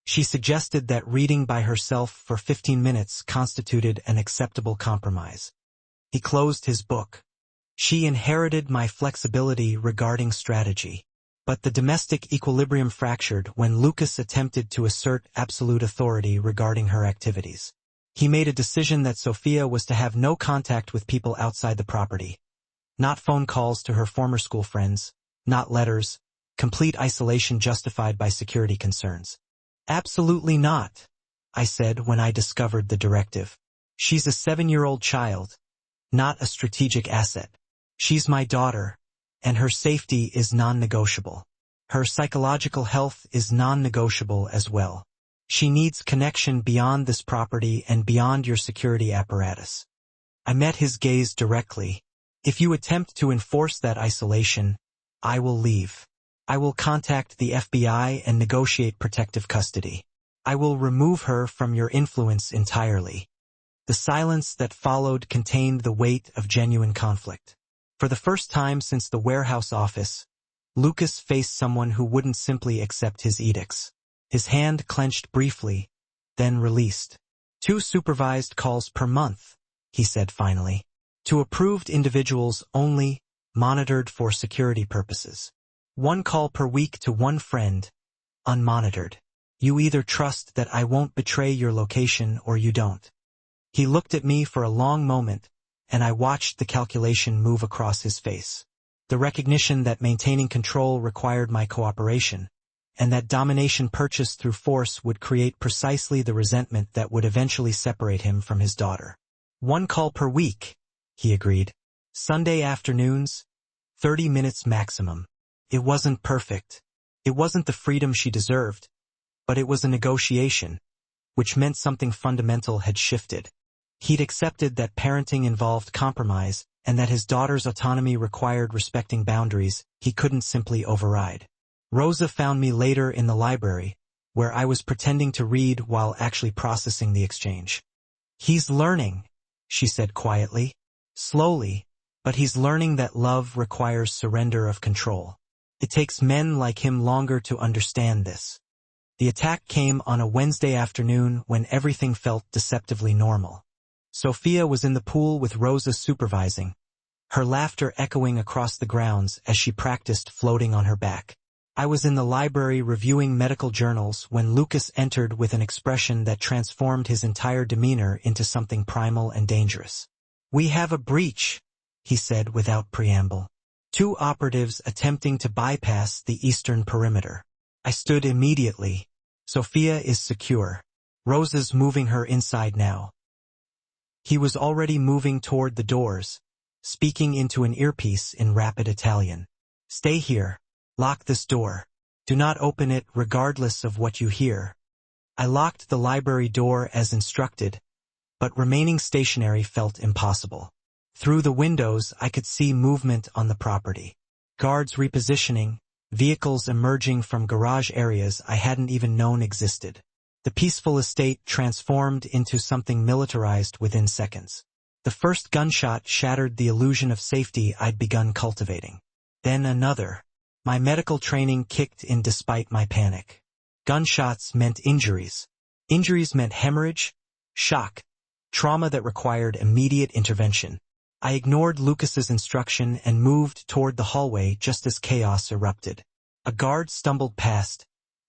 She suggested that reading by herself for 15 minutes constituted an acceptable compromise." He closed his book. "She inherited my flexibility regarding strategy. But the domestic equilibrium fractured when Lucas attempted to assert absolute authority regarding her activities. He made a decision that Sophia was to have no contact with people outside the property. Not phone calls to her former school friends, not letters, complete isolation justified by security concerns." "Absolutely not," I said when I discovered the directive. "She's a 7-year-old child, not a strategic asset." She's my daughter, and her safety is non-negotiable. Her psychological health is non-negotiable as well. She needs connection beyond this property and beyond your security apparatus. I met his gaze directly. If you attempt to enforce that isolation, I will leave. I will contact the FBI and negotiate protective custody. I will remove her from your influence entirely. The silence that followed contained the weight of genuine conflict. For the first time since the warehouse office, Lucas faced someone who wouldn't simply accept his edicts. His hand clenched briefly, then released. 2 supervised calls per month, he said finally. To approved individuals only, monitored for security purposes. 1 call per week to 1 friend, unmonitored. You either trust that I won't betray your location or you don't. He looked at me for a long moment, and I watched the calculation move across his face. The recognition that maintaining control required my cooperation, and that domination purchased through force would create precisely the resentment that would eventually separate him from his daughter. 1 call per week, he agreed. Sunday afternoons, 30 minutes maximum. It wasn't perfect. It wasn't the freedom she deserved, but it was a negotiation, which meant something fundamental had shifted. He'd accepted that parenting involved compromise, and that his daughter's autonomy required respecting boundaries he couldn't simply override. Rosa found me later in the library, where I was pretending to read while actually processing the exchange. He's learning, she said quietly. Slowly, but he's learning that love requires surrender of control. It takes men like him longer to understand this. The attack came on a Wednesday afternoon when everything felt deceptively normal. Sophia was in the pool with Rosa supervising, her laughter echoing across the grounds as she practiced floating on her back. I was in the library reviewing medical journals when Lucas entered with an expression that transformed his entire demeanor into something primal and dangerous. "We have a breach," he said without preamble. 2 operatives attempting to bypass the eastern perimeter. I stood immediately. Sophia is secure. Rosa's moving her inside now. He was already moving toward the doors, speaking into an earpiece in rapid Italian. "Stay here. Lock this door. Do not open it regardless of what you hear." I locked the library door as instructed, but remaining stationary felt impossible. Through the windows I could see movement on the property. Guards repositioning, vehicles emerging from garage areas I hadn't even known existed. The peaceful estate transformed into something militarized within seconds. The first gunshot shattered the illusion of safety I'd begun cultivating. Then another. My medical training kicked in despite my panic. Gunshots meant injuries. Injuries meant hemorrhage, shock, trauma that required immediate intervention. I ignored Lucas's instruction and moved toward the hallway just as chaos erupted. A guard stumbled past,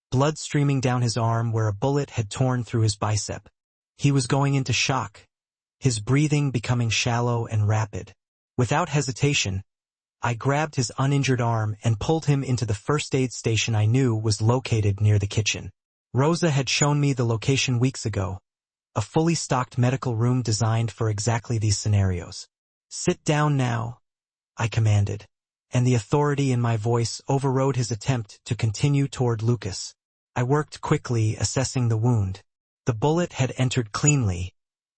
blood streaming down his arm where a bullet had torn through his bicep. He was going into shock, his breathing becoming shallow and rapid. Without hesitation, I grabbed his uninjured arm and pulled him into the first aid station I knew was located near the kitchen. Rosa had shown me the location weeks ago, a fully stocked medical room designed for exactly these scenarios. "Sit down now," I commanded, and the authority in my voice overrode his attempt to continue toward Lucas. I worked quickly, assessing the wound. The bullet had entered cleanly,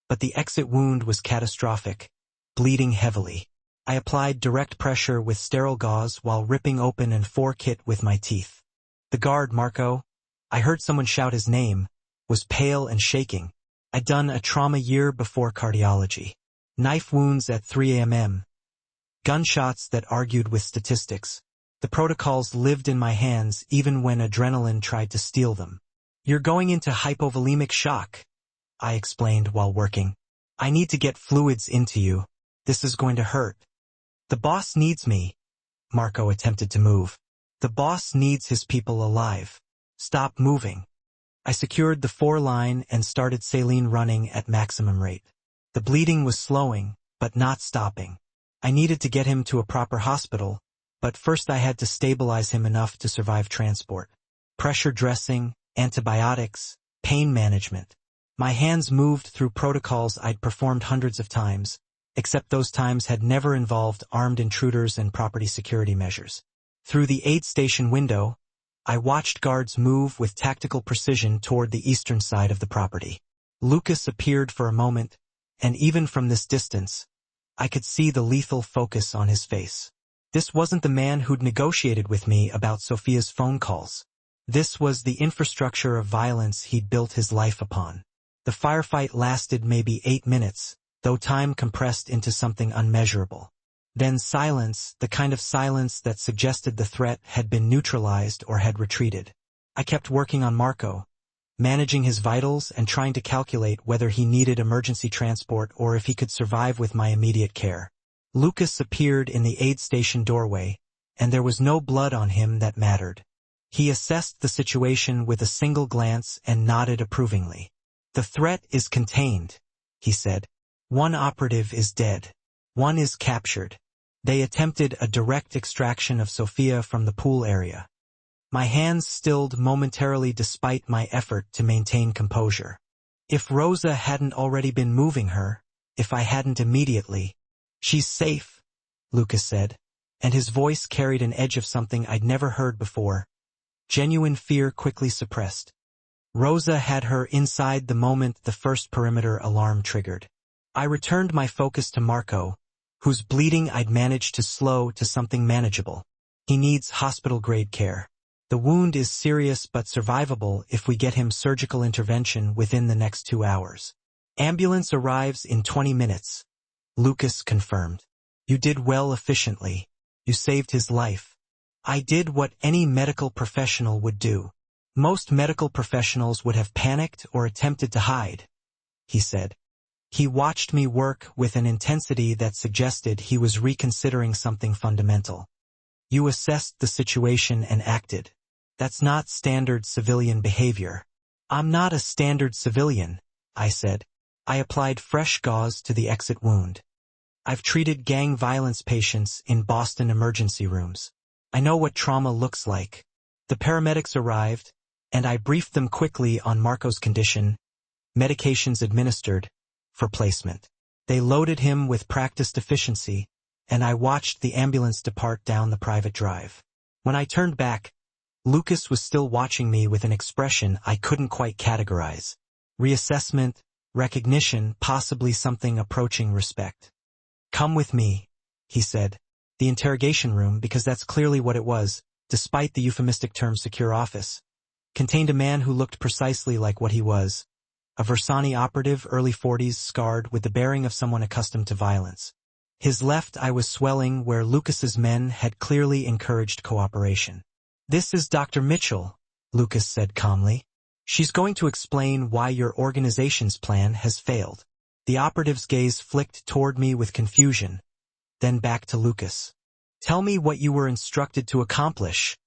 but the exit wound was catastrophic, bleeding heavily. I applied direct pressure with sterile gauze while ripping open and fork it with my teeth. The guard, Marco, I heard someone shout his name, was pale and shaking. I'd done a trauma year before cardiology. Knife wounds at 3 a.m. Gunshots that argued with statistics. The protocols lived in my hands even when adrenaline tried to steal them. "You're going into hypovolemic shock," I explained while working. "I need to get fluids into you. This is going to hurt." "The boss needs me." Marco attempted to move. "The boss needs his people alive. Stop moving." I secured the 4-line and started saline running at maximum rate. The bleeding was slowing, but not stopping. I needed to get him to a proper hospital, but first I had to stabilize him enough to survive transport. Pressure dressing, antibiotics, pain management. My hands moved through protocols I'd performed hundreds of times, except those times had never involved armed intruders and property security measures. Through the aid station window, I watched guards move with tactical precision toward the eastern side of the property. Lucas appeared for a moment, and even from this distance, I could see the lethal focus on his face. This wasn't the man who'd negotiated with me about Sophia's phone calls. This was the infrastructure of violence he'd built his life upon. The firefight lasted maybe 8 minutes, though time compressed into something unmeasurable. Then silence, the kind of silence that suggested the threat had been neutralized or had retreated. I kept working on Marco, managing his vitals and trying to calculate whether he needed emergency transport or if he could survive with my immediate care. Lucas appeared in the aid station doorway, and there was no blood on him that mattered. He assessed the situation with a single glance and nodded approvingly. "The threat is contained," he said. "One operative is dead. One is captured. They attempted a direct extraction of Sophia from the pool area." My hands stilled momentarily despite my effort to maintain composure. If Rosa hadn't already been moving her, if I hadn't immediately. "She's safe," Lucas said, and his voice carried an edge of something I'd never heard before. Genuine fear quickly suppressed. Rosa had her inside the moment the first perimeter alarm triggered. I returned my focus to Marco, whose bleeding I'd managed to slow to something manageable. He needs hospital-grade care. The wound is serious but survivable if we get him surgical intervention within the next 2 hours. Ambulance arrives in 20 minutes. Lucas confirmed. "You did well efficiently. You saved his life." I did what any medical professional would do. "Most medical professionals would have panicked or attempted to hide," he said. He watched me work with an intensity that suggested he was reconsidering something fundamental. "You assessed the situation and acted. That's not standard civilian behavior." "I'm not a standard civilian," I said. I applied fresh gauze to the exit wound. "I've treated gang violence patients in Boston emergency rooms. I know what trauma looks like." The paramedics arrived, and I briefed them quickly on Marco's condition, medications administered, for placement. They loaded him with practiced efficiency, and I watched the ambulance depart down the private drive. When I turned back, Lucas was still watching me with an expression I couldn't quite categorize. Reassessment, recognition, possibly something approaching respect. "Come with me," he said. The interrogation room, because that's clearly what it was, despite the euphemistic term secure office, contained a man who looked precisely like what he was. A Versani operative, early 40s, scarred, with the bearing of someone accustomed to violence. His left eye was swelling where Lucas's men had clearly encouraged cooperation. "This is Dr. Mitchell," Lucas said calmly. "She's going to explain why your organization's plan has failed." The operative's gaze flicked toward me with confusion, then back to Lucas. "Tell me what you were instructed to accomplish,"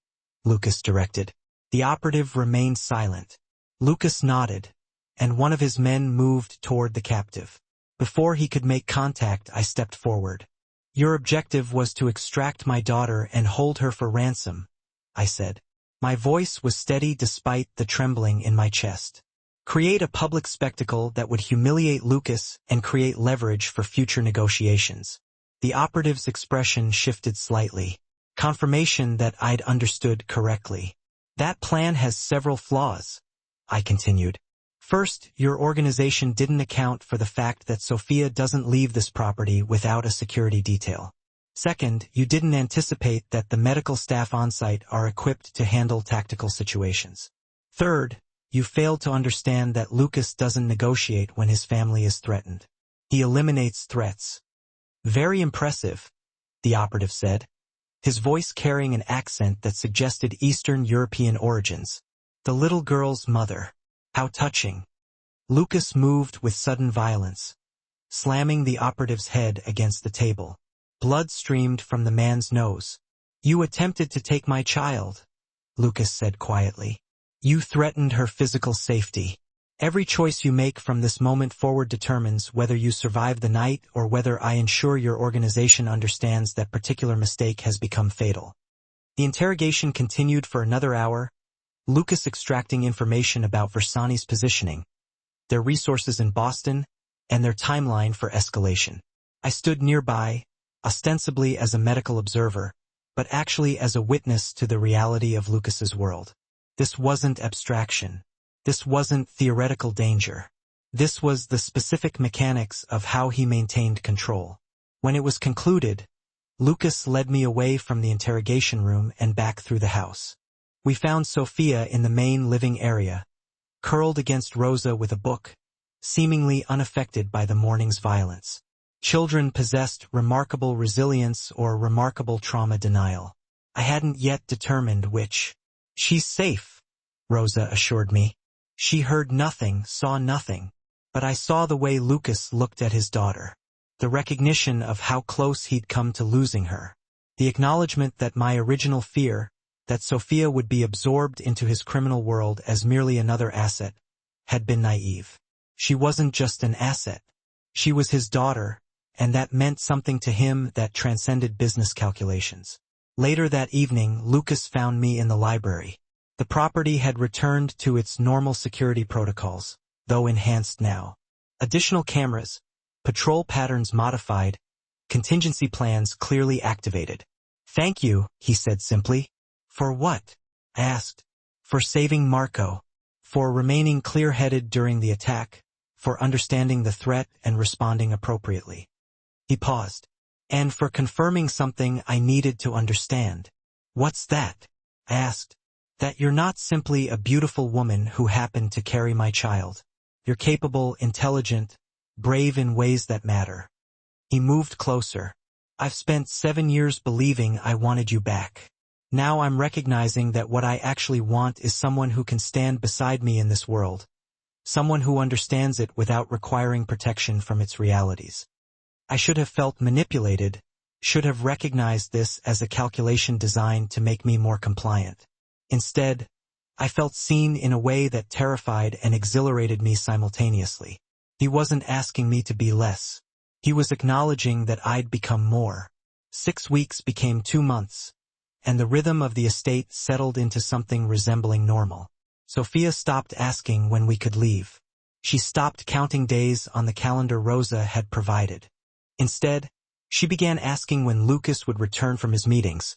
Lucas directed. The operative remained silent. Lucas nodded, and one of his men moved toward the captive. Before he could make contact, I stepped forward. "Your objective was to extract my daughter and hold her for ransom," I said. My voice was steady despite the trembling in my chest. "Create a public spectacle that would humiliate Lucas and create leverage for future negotiations." The operative's expression shifted slightly. Confirmation that I'd understood correctly. "That plan has several flaws," I continued. "First, your organization didn't account for the fact that Sophia doesn't leave this property without a security detail. Second, you didn't anticipate that the medical staff on-site are equipped to handle tactical situations. Third, you failed to understand that Lucas doesn't negotiate when his family is threatened. He eliminates threats." "Very impressive," the operative said, his voice carrying an accent that suggested Eastern European origins. "The little girl's mother. How touching." Lucas moved with sudden violence, slamming the operative's head against the table. Blood streamed from the man's nose. "You attempted to take my child," Lucas said quietly. "You threatened her physical safety. Every choice you make from this moment forward determines whether you survive the night or whether I ensure your organization understands that particular mistake has become fatal." The interrogation continued for another hour, Lucas extracting information about Versani's positioning, their resources in Boston, and their timeline for escalation. I stood nearby, ostensibly as a medical observer, but actually as a witness to the reality of Lucas's world. This wasn't abstraction. This wasn't theoretical danger. This was the specific mechanics of how he maintained control. When it was concluded, Lucas led me away from the interrogation room and back through the house. We found Sophia in the main living area, curled against Rosa with a book, seemingly unaffected by the morning's violence. Children possessed remarkable resilience or remarkable trauma denial. I hadn't yet determined which. "She's safe," Rosa assured me. She heard nothing, saw nothing, but I saw the way Lucas looked at his daughter. The recognition of how close he'd come to losing her. The acknowledgement that my original fear, that Sophia would be absorbed into his criminal world as merely another asset, had been naive. She wasn't just an asset. She was his daughter, and that meant something to him that transcended business calculations. Later that evening, Lucas found me in the library. The property had returned to its normal security protocols, though enhanced now. Additional cameras, patrol patterns modified, contingency plans clearly activated. "Thank you," he said simply. "For what?" I asked. "For saving Marco. For remaining clear-headed during the attack. For understanding the threat and responding appropriately." He paused. "And for confirming something I needed to understand." "What's that?" I asked. "That you're not simply a beautiful woman who happened to carry my child. You're capable, intelligent, brave in ways that matter." He moved closer. "I've spent 7 years believing I wanted you back. Now I'm recognizing that what I actually want is someone who can stand beside me in this world. Someone who understands it without requiring protection from its realities." I should have felt manipulated, should have recognized this as a calculation designed to make me more compliant. Instead, I felt seen in a way that terrified and exhilarated me simultaneously. He wasn't asking me to be less. He was acknowledging that I'd become more. 6 weeks became 2 months, and the rhythm of the estate settled into something resembling normal. Sophia stopped asking when we could leave. She stopped counting days on the calendar Rosa had provided. Instead, she began asking when Lucas would return from his meetings,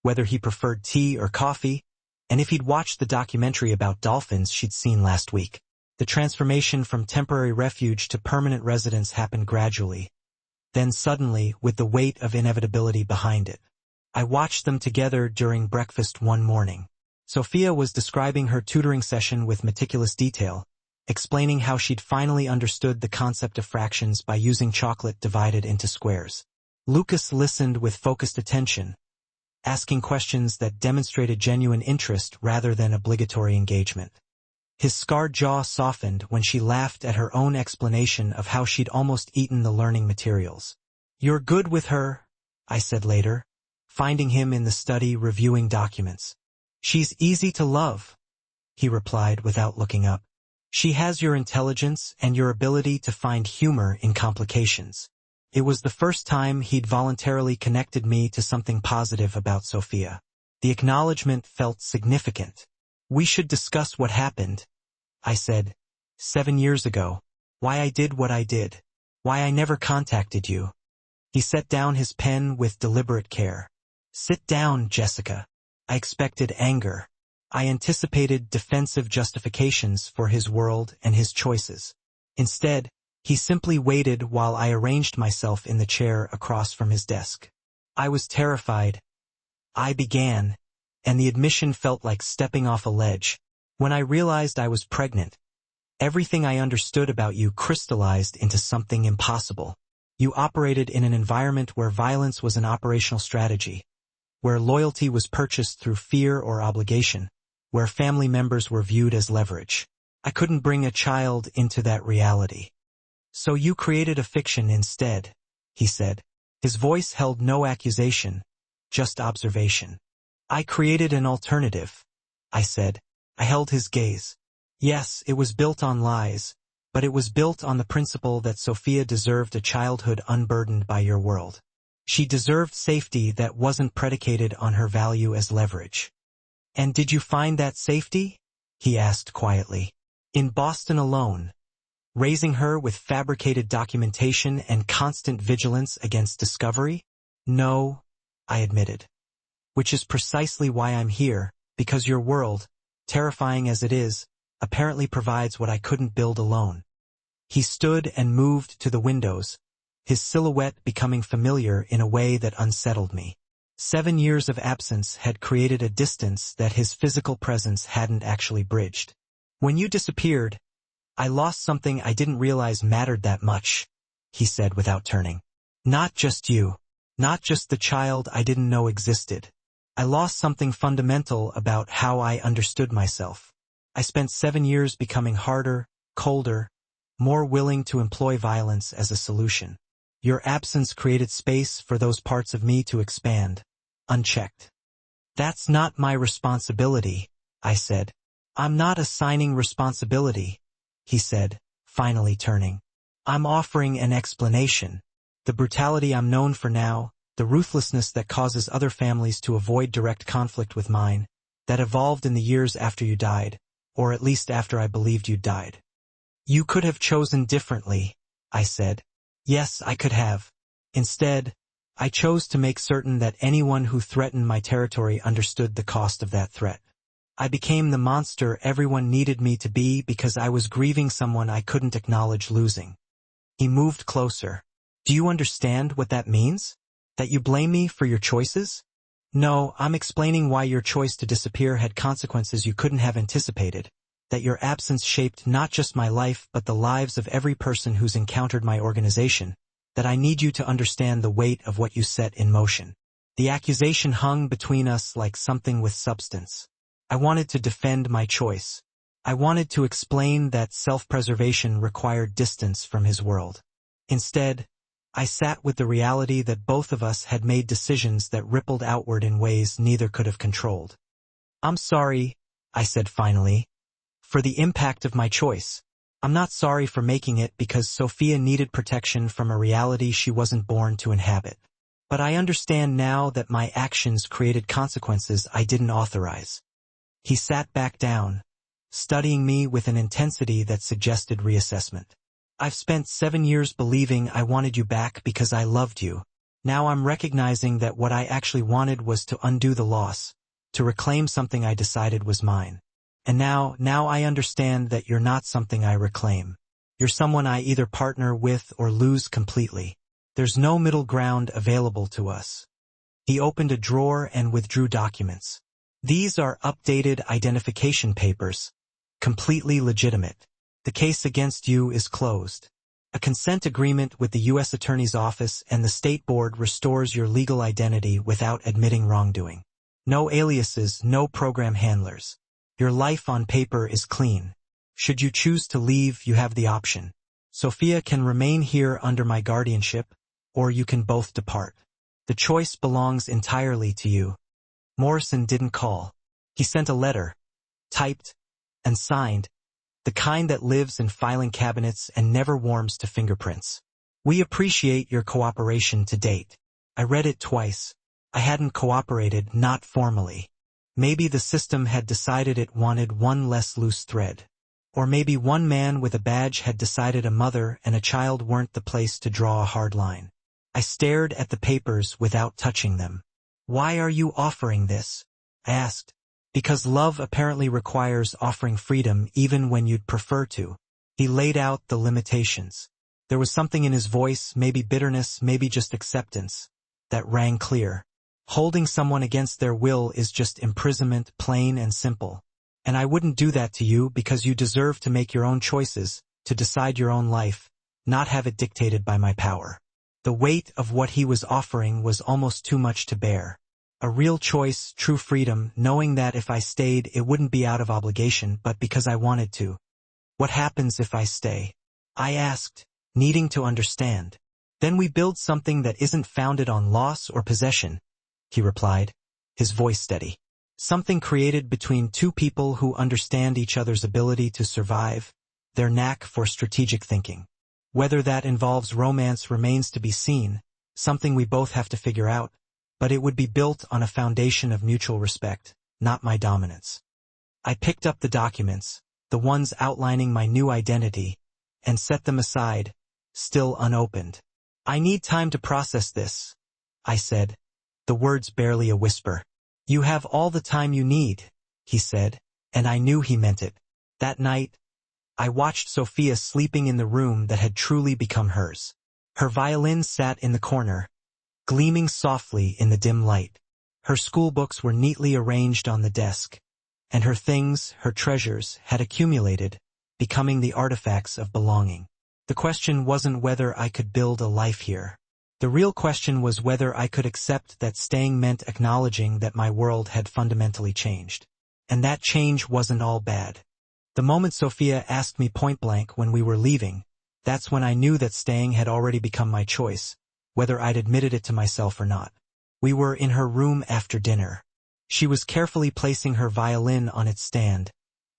whether he preferred tea or coffee, and if he'd watched the documentary about dolphins she'd seen last week. The transformation from temporary refuge to permanent residence happened gradually, then suddenly with the weight of inevitability behind it. I watched them together during breakfast one morning. Sophia was describing her tutoring session with meticulous detail, explaining how she'd finally understood the concept of fractions by using chocolate divided into squares. Lucas listened with focused attention, asking questions that demonstrated genuine interest rather than obligatory engagement. His scarred jaw softened when she laughed at her own explanation of how she'd almost eaten the learning materials. "You're good with her," I said later, finding him in the study reviewing documents. "She's easy to love," he replied without looking up. "She has your intelligence and your ability to find humor in complications." It was the first time he'd voluntarily connected me to something positive about Sophia. The acknowledgement felt significant. "We should discuss what happened," I said, 7 years ago. "Why I did what I did. Why I never contacted you." He set down his pen with deliberate care. "Sit down, Jessica." I expected anger. I anticipated defensive justifications for his world and his choices. Instead, he simply waited while I arranged myself in the chair across from his desk. I was terrified. I began, and the admission felt like stepping off a ledge. When I realized I was pregnant, everything I understood about you crystallized into something impossible. You operated in an environment where violence was an operational strategy, where loyalty was purchased through fear or obligation, where family members were viewed as leverage. I couldn't bring a child into that reality. "So you created a fiction instead," he said. His voice held no accusation, just observation. "I created an alternative," I said. I held his gaze. "Yes, it was built on lies, but it was built on the principle that Sophia deserved a childhood unburdened by your world. She deserved safety that wasn't predicated on her value as leverage." "And did you find that safety?" he asked quietly. "In Boston alone. Raising her with fabricated documentation and constant vigilance against discovery? No, I admitted. Which is precisely why I'm here, because your world, terrifying as it is, apparently provides what I couldn't build alone. He stood and moved to the windows, his silhouette becoming familiar in a way that unsettled me. 7 years of absence had created a distance that his physical presence hadn't actually bridged. When you disappeared, I lost something I didn't realize mattered that much, he said without turning. Not just you. Not just the child I didn't know existed. I lost something fundamental about how I understood myself. I spent 7 years becoming harder, colder, more willing to employ violence as a solution. Your absence created space for those parts of me to expand, unchecked. That's not my responsibility, I said. I'm not assigning responsibility, he said, finally turning. I'm offering an explanation. The brutality I'm known for now, the ruthlessness that causes other families to avoid direct conflict with mine, that evolved in the years after you died, or at least after I believed you'd died. You could have chosen differently, I said. Yes, I could have. Instead, I chose to make certain that anyone who threatened my territory understood the cost of that threat. I became the monster everyone needed me to be because I was grieving someone I couldn't acknowledge losing. He moved closer. Do you understand what that means? That you blame me for your choices? No, I'm explaining why your choice to disappear had consequences you couldn't have anticipated. That your absence shaped not just my life but the lives of every person who's encountered my organization. That I need you to understand the weight of what you set in motion. The accusation hung between us like something with substance. I wanted to defend my choice. I wanted to explain that self-preservation required distance from his world. Instead, I sat with the reality that both of us had made decisions that rippled outward in ways neither could have controlled. I'm sorry, I said finally, for the impact of my choice. I'm not sorry for making it because Sophia needed protection from a reality she wasn't born to inhabit. But I understand now that my actions created consequences I didn't authorize. He sat back down, studying me with an intensity that suggested reassessment. I've spent 7 years believing I wanted you back because I loved you. Now I'm recognizing that what I actually wanted was to undo the loss, to reclaim something I decided was mine. And now I understand that you're not something I reclaim. You're someone I either partner with or lose completely. There's no middle ground available to us. He opened a drawer and withdrew documents. These are updated identification papers, completely legitimate. The case against you is closed. A consent agreement with the U.S. Attorney's Office and the State Board restores your legal identity without admitting wrongdoing. No aliases, no program handlers. Your life on paper is clean. Should you choose to leave, you have the option. Sophia can remain here under my guardianship, or you can both depart. The choice belongs entirely to you. Morrison didn't call. He sent a letter, typed and signed, the kind that lives in filing cabinets and never warms to fingerprints. We appreciate your cooperation to date. I read it twice. I hadn't cooperated, not formally. Maybe the system had decided it wanted one less loose thread. Or maybe one man with a badge had decided a mother and a child weren't the place to draw a hard line. I stared at the papers without touching them. Why are you offering this? I asked. Because love apparently requires offering freedom even when you'd prefer to. He laid out the limitations. There was something in his voice, maybe bitterness, maybe just acceptance, that rang clear. Holding someone against their will is just imprisonment, plain and simple. And I wouldn't do that to you because you deserve to make your own choices, to decide your own life, not have it dictated by my power. The weight of what he was offering was almost too much to bear. A real choice, true freedom, knowing that if I stayed it wouldn't be out of obligation but because I wanted to. What happens if I stay? I asked, needing to understand. Then we build something that isn't founded on loss or possession, he replied, his voice steady. Something created between two people who understand each other's ability to survive, their knack for strategic thinking. Whether that involves romance remains to be seen, something we both have to figure out, but it would be built on a foundation of mutual respect, not my dominance. I picked up the documents, the ones outlining my new identity, and set them aside, still unopened. "I need time to process this," I said, the words barely a whisper. "You have all the time you need," he said, and I knew he meant it. That night, I watched Sophia sleeping in the room that had truly become hers. Her violin sat in the corner, gleaming softly in the dim light. Her schoolbooks were neatly arranged on the desk, and her things, her treasures, had accumulated, becoming the artifacts of belonging. The question wasn't whether I could build a life here. The real question was whether I could accept that staying meant acknowledging that my world had fundamentally changed. And that change wasn't all bad. The moment Sophia asked me point-blank when we were leaving, that's when I knew that staying had already become my choice, whether I'd admitted it to myself or not. We were in her room after dinner. She was carefully placing her violin on its stand,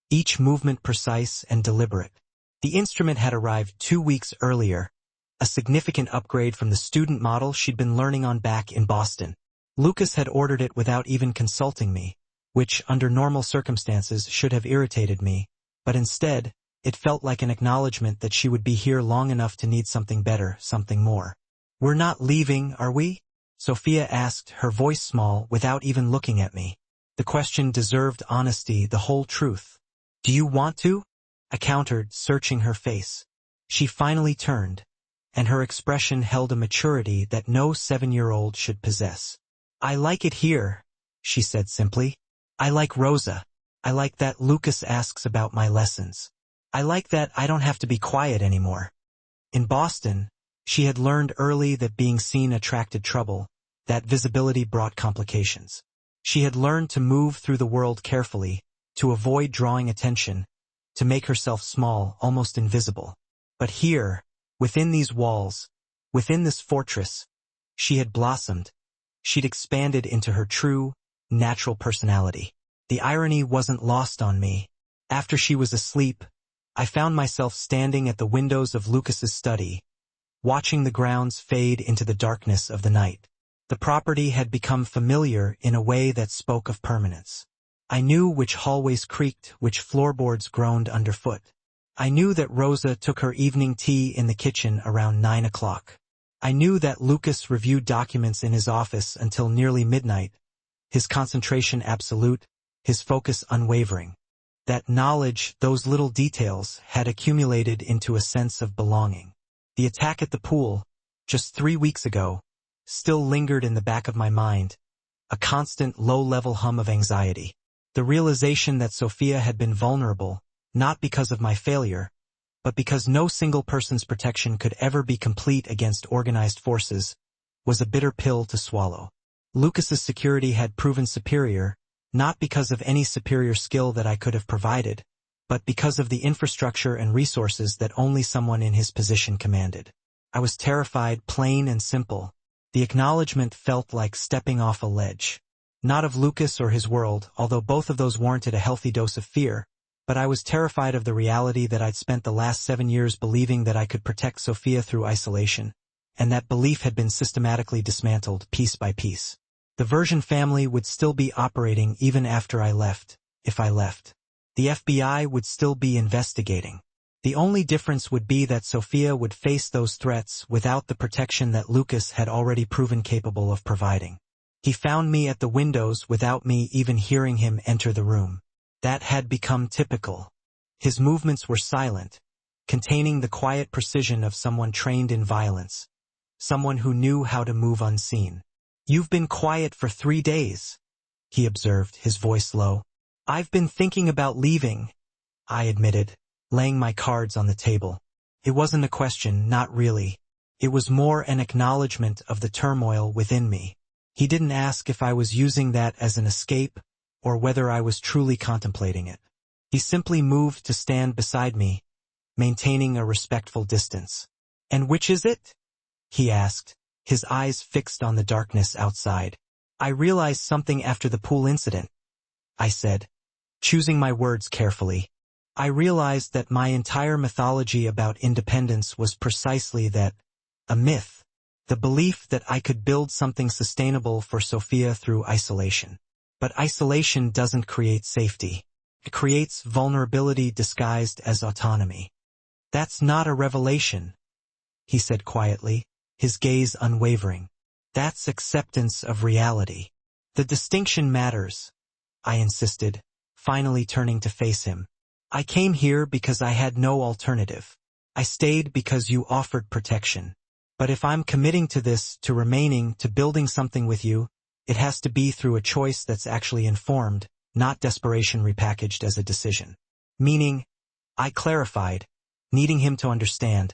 each movement precise and deliberate. The instrument had arrived 2 weeks earlier, a significant upgrade from the student model she'd been learning on back in Boston. Lucas had ordered it without even consulting me, which, under normal circumstances, should have irritated me, but instead, it felt like an acknowledgement that she would be here long enough to need something better, something more. "We're not leaving, are we?" Sophia asked, her voice small, without even looking at me. The question deserved honesty, the whole truth. "Do you want to?" I countered, searching her face. She finally turned, and her expression held a maturity that no 7-year-old should possess. "I like it here," she said simply. "I like Rosa. I like that Lucas asks about my lessons. I like that I don't have to be quiet anymore." In Boston, she had learned early that being seen attracted trouble, that visibility brought complications. She had learned to move through the world carefully, to avoid drawing attention, to make herself small, almost invisible. But here, within these walls, within this fortress, she had blossomed. She'd expanded into her true, natural personality. The irony wasn't lost on me. After she was asleep, I found myself standing at the windows of Lucas's study, watching the grounds fade into the darkness of the night. The property had become familiar in a way that spoke of permanence. I knew which hallways creaked, which floorboards groaned underfoot. I knew that Rosa took her evening tea in the kitchen around 9 o'clock. I knew that Lucas reviewed documents in his office until nearly midnight, his concentration absolute, his focus unwavering. That knowledge, those little details, had accumulated into a sense of belonging. The attack at the pool, just 3 weeks ago, still lingered in the back of my mind, a constant low-level hum of anxiety. The realization that Sophia had been vulnerable, not because of my failure, but because no single person's protection could ever be complete against organized forces, was a bitter pill to swallow. Lucas's security had proven superior, not because of any superior skill that I could have provided, but because of the infrastructure and resources that only someone in his position commanded. I was terrified, plain and simple. The acknowledgement felt like stepping off a ledge. Not of Lucas or his world, although both of those warranted a healthy dose of fear, but I was terrified of the reality that I'd spent the last 7 years believing that I could protect Sophia through isolation, and that belief had been systematically dismantled piece by piece. The Version family would still be operating even after I left, if I left. The FBI would still be investigating. The only difference would be that Sophia would face those threats without the protection that Lucas had already proven capable of providing. He found me at the windows without me even hearing him enter the room. That had become typical. His movements were silent, containing the quiet precision of someone trained in violence, someone who knew how to move unseen. "You've been quiet for 3 days, he observed, his voice low. "I've been thinking about leaving," I admitted, laying my cards on the table. It wasn't a question, not really. It was more an acknowledgement of the turmoil within me. He didn't ask if I was using that as an escape, or whether I was truly contemplating it. He simply moved to stand beside me, maintaining a respectful distance. "And which is it?" he asked, his eyes fixed on the darkness outside. "I realized something after the pool incident," I said, choosing my words carefully. "I realized that my entire mythology about independence was precisely that, a myth. The belief that I could build something sustainable for Sophia through isolation. But isolation doesn't create safety. It creates vulnerability disguised as autonomy. That's not a revelation, he said quietly, his gaze unwavering. That's acceptance of reality. The distinction matters, I insisted, finally turning to face him. I came here because I had no alternative. I stayed because you offered protection. But if I'm committing to this, to remaining, to building something with you, it has to be through a choice that's actually informed, not desperation repackaged as a decision. Meaning, I clarified, needing him to understand.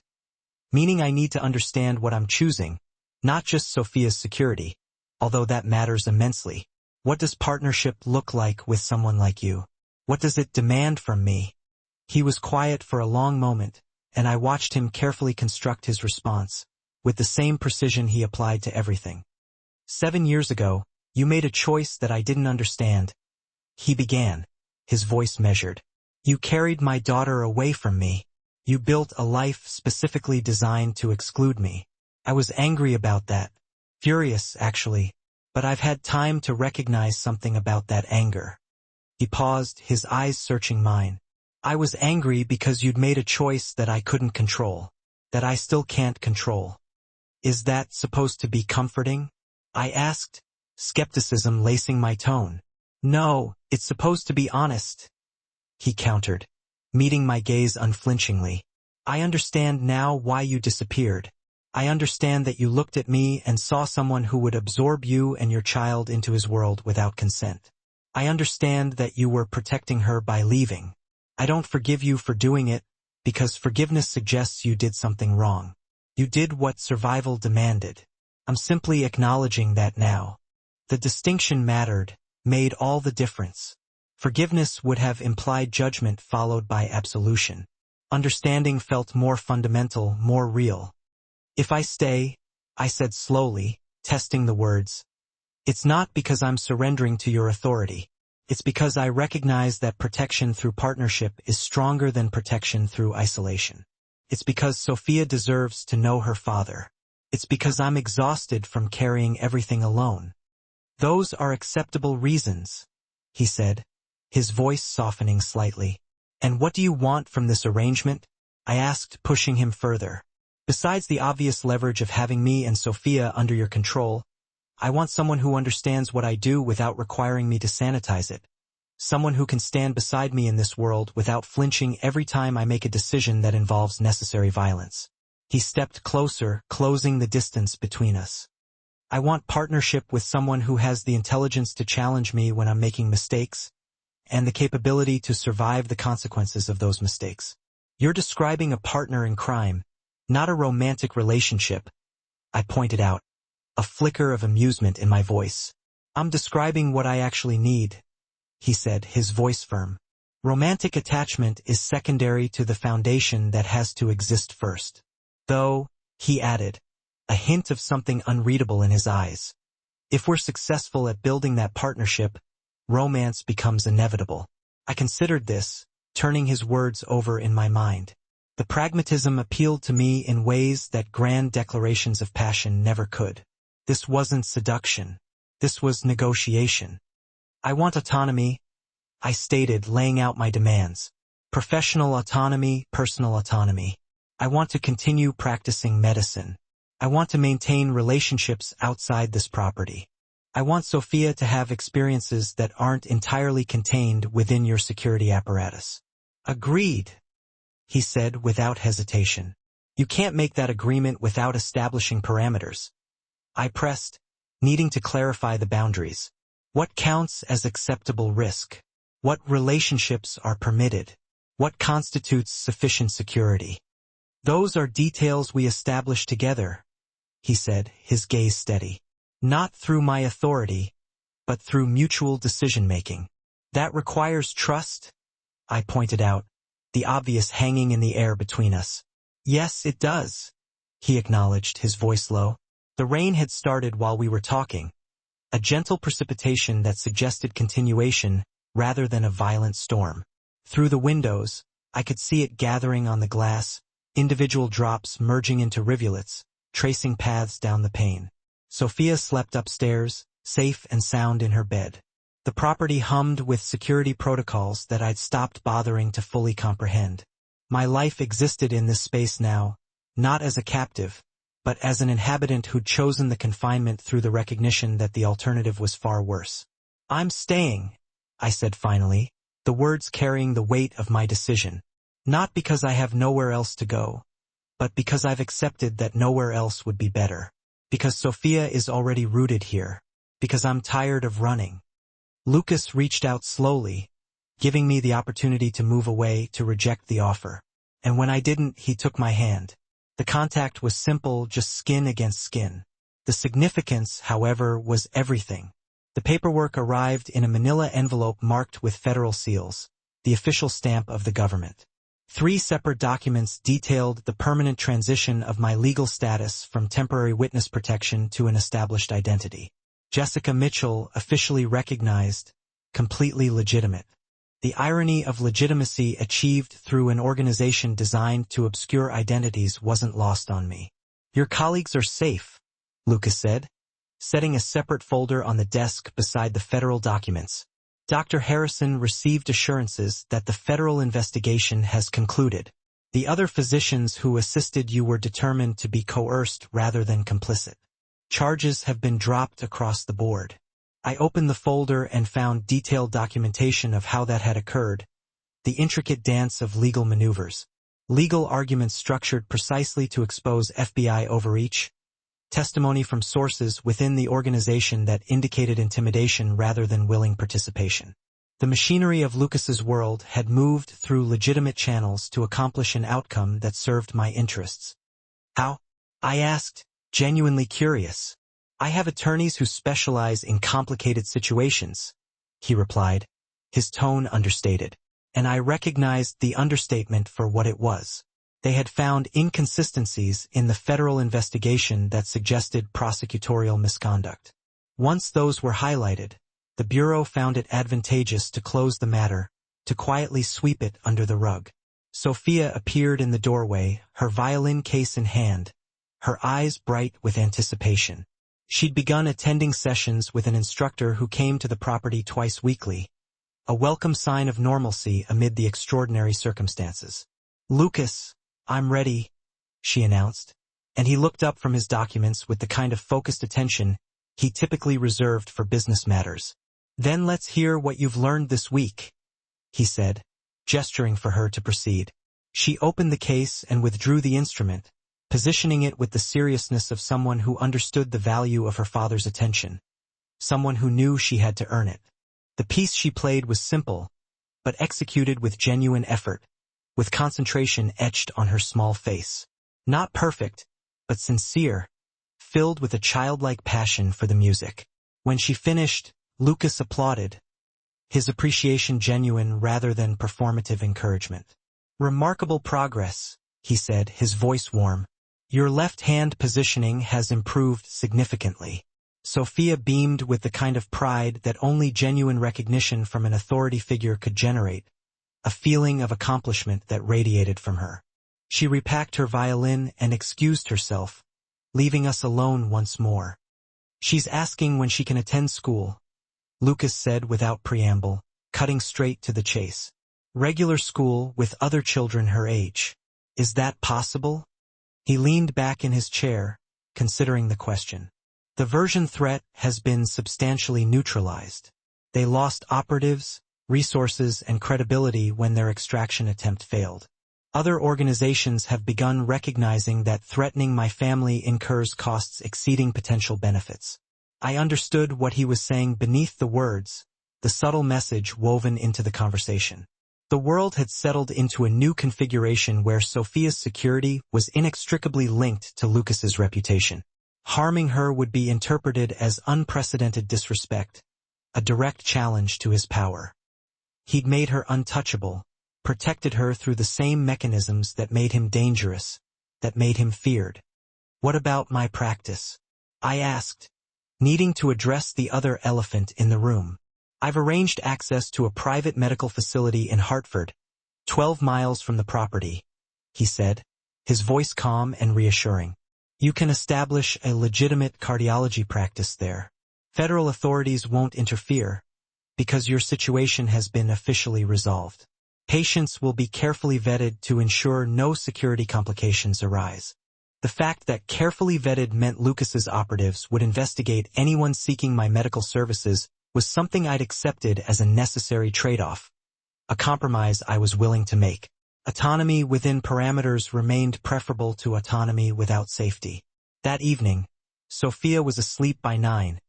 Meaning I need to understand what I'm choosing, not just Sophia's security, although that matters immensely. What does partnership look like with someone like you? What does it demand from me? He was quiet for a long moment, and I watched him carefully construct his response, with the same precision he applied to everything. 7 years ago, you made a choice that I didn't understand. He began, his voice measured. You carried my daughter away from me. You built a life specifically designed to exclude me. I was angry about that. Furious, actually. But I've had time to recognize something about that anger. He paused, his eyes searching mine. I was angry because you'd made a choice that I couldn't control, that I still can't control. Is that supposed to be comforting? I asked, skepticism lacing my tone. No, it's supposed to be honest, he countered, meeting my gaze unflinchingly. I understand now why you disappeared. I understand that you looked at me and saw someone who would absorb you and your child into his world without consent. I understand that you were protecting her by leaving. I don't forgive you for doing it, because forgiveness suggests you did something wrong. You did what survival demanded. I'm simply acknowledging that now. The distinction mattered, made all the difference. Forgiveness would have implied judgment followed by absolution. Understanding felt more fundamental, more real. If I stay, I said slowly, testing the words, it's not because I'm surrendering to your authority. It's because I recognize that protection through partnership is stronger than protection through isolation. It's because Sophia deserves to know her father. It's because I'm exhausted from carrying everything alone. Those are acceptable reasons, he said, his voice softening slightly. And what do you want from this arrangement? I asked, pushing him further. Besides the obvious leverage of having me and Sophia under your control, I want someone who understands what I do without requiring me to sanitize it. Someone who can stand beside me in this world without flinching every time I make a decision that involves necessary violence. He stepped closer, closing the distance between us. I want partnership with someone who has the intelligence to challenge me when I'm making mistakes, and the capability to survive the consequences of those mistakes. You're describing a partner in crime, not a romantic relationship, I pointed out, a flicker of amusement in my voice. I'm describing what I actually need, he said, his voice firm. Romantic attachment is secondary to the foundation that has to exist first. Though, he added, a hint of something unreadable in his eyes. If we're successful at building that partnership, romance becomes inevitable. I considered this, turning his words over in my mind. The pragmatism appealed to me in ways that grand declarations of passion never could. This wasn't seduction. This was negotiation. I want autonomy, I stated, laying out my demands. Professional autonomy, personal autonomy. I want to continue practicing medicine. I want to maintain relationships outside this property. I want Sophia to have experiences that aren't entirely contained within your security apparatus. Agreed, he said without hesitation. You can't make that agreement without establishing parameters. I pressed, needing to clarify the boundaries. What counts as acceptable risk? What relationships are permitted? What constitutes sufficient security? Those are details we establish together, he said, his gaze steady. Not through my authority, but through mutual decision-making. That requires trust, I pointed out, the obvious hanging in the air between us. Yes, it does, he acknowledged, his voice low. The rain had started while we were talking, a gentle precipitation that suggested continuation rather than a violent storm. Through the windows, I could see it gathering on the glass, individual drops merging into rivulets, tracing paths down the pane. Sophia slept upstairs, safe and sound in her bed. The property hummed with security protocols that I'd stopped bothering to fully comprehend. My life existed in this space now, not as a captive, but as an inhabitant who'd chosen the confinement through the recognition that the alternative was far worse. "I'm staying," I said finally, the words carrying the weight of my decision. "Not because I have nowhere else to go, but because I've accepted that nowhere else would be better. Because Sophia is already rooted here. Because I'm tired of running." Lucas reached out slowly, giving me the opportunity to move away, to reject the offer. And when I didn't, he took my hand. The contact was simple, just skin against skin. The significance, however, was everything. The paperwork arrived in a manila envelope marked with federal seals, the official stamp of the government. 3 separate documents detailed the permanent transition of my legal status from temporary witness protection to an established identity. Jessica Mitchell, officially recognized, completely legitimate. The irony of legitimacy achieved through an organization designed to obscure identities wasn't lost on me. "Your colleagues are safe," Lucas said, setting a separate folder on the desk beside the federal documents. "Dr. Harrison received assurances that the federal investigation has concluded. The other physicians who assisted you were determined to be coerced rather than complicit. Charges have been dropped across the board." I opened the folder and found detailed documentation of how that had occurred, the intricate dance of legal maneuvers, legal arguments structured precisely to expose FBI overreach, testimony from sources within the organization that indicated intimidation rather than willing participation. The machinery of Lucas's world had moved through legitimate channels to accomplish an outcome that served my interests. "How?" I asked, genuinely curious. "I have attorneys who specialize in complicated situations," he replied, his tone understated. And I recognized the understatement for what it was. They had found inconsistencies in the federal investigation that suggested prosecutorial misconduct. Once those were highlighted, the Bureau found it advantageous to close the matter, to quietly sweep it under the rug. Sophia appeared in the doorway, her violin case in hand, her eyes bright with anticipation. She'd begun attending sessions with an instructor who came to the property twice weekly, a welcome sign of normalcy amid the extraordinary circumstances. "Lucas, I'm ready," she announced, and he looked up from his documents with the kind of focused attention he typically reserved for business matters. "Then let's hear what you've learned this week," he said, gesturing for her to proceed. She opened the case and withdrew the instrument, positioning it with the seriousness of someone who understood the value of her father's attention, someone who knew she had to earn it. The piece she played was simple, but executed with genuine effort, with concentration etched on her small face. Not perfect, but sincere, filled with a childlike passion for the music. When she finished, Lucas applauded, his appreciation genuine rather than performative encouragement. "Remarkable progress," he said, his voice warm. "Your left-hand positioning has improved significantly." Sophia beamed with the kind of pride that only genuine recognition from an authority figure could generate, a feeling of accomplishment that radiated from her. She repacked her violin and excused herself, leaving us alone once more. "She's asking when she can attend school," Lucas said without preamble, cutting straight to the chase. "Regular school with other children her age. Is that possible?" He leaned back in his chair, considering the question. "The version threat has been substantially neutralized. They lost operatives, resources, and credibility when their extraction attempt failed. Other organizations have begun recognizing that threatening my family incurs costs exceeding potential benefits." I understood what he was saying beneath the words, the subtle message woven into the conversation. The world had settled into a new configuration where Sophia's security was inextricably linked to Lucas's reputation. Harming her would be interpreted as unprecedented disrespect, a direct challenge to his power. He'd made her untouchable, protected her through the same mechanisms that made him dangerous, that made him feared. "What about my practice?" I asked, needing to address the other elephant in the room. "I've arranged access to a private medical facility in Hartford, 12 miles from the property," he said, his voice calm and reassuring. "You can establish a legitimate cardiology practice there. Federal authorities won't interfere, because your situation has been officially resolved." Patients will be carefully vetted to ensure no security complications arise. The fact that carefully vetted meant Lucas's operatives would investigate anyone seeking my medical services was something I'd accepted as a necessary trade-off, a compromise I was willing to make. Autonomy within parameters remained preferable to autonomy without safety. That evening, Sophia was asleep by 9,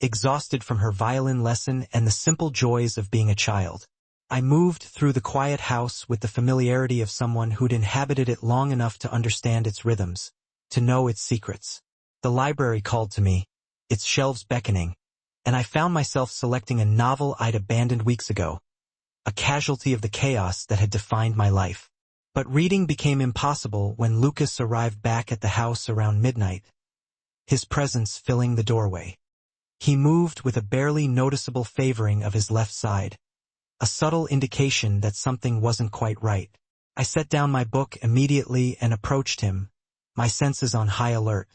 exhausted from her violin lesson and the simple joys of being a child. I moved through the quiet house with the familiarity of someone who'd inhabited it long enough to understand its rhythms, to know its secrets. The library called to me, its shelves beckoning, and I found myself selecting a novel I'd abandoned weeks ago, a casualty of the chaos that had defined my life. But reading became impossible when Lucas arrived back at the house around midnight, his presence filling the doorway. He moved with a barely noticeable favoring of his left side, a subtle indication that something wasn't quite right. I set down my book immediately and approached him, my senses on high alert.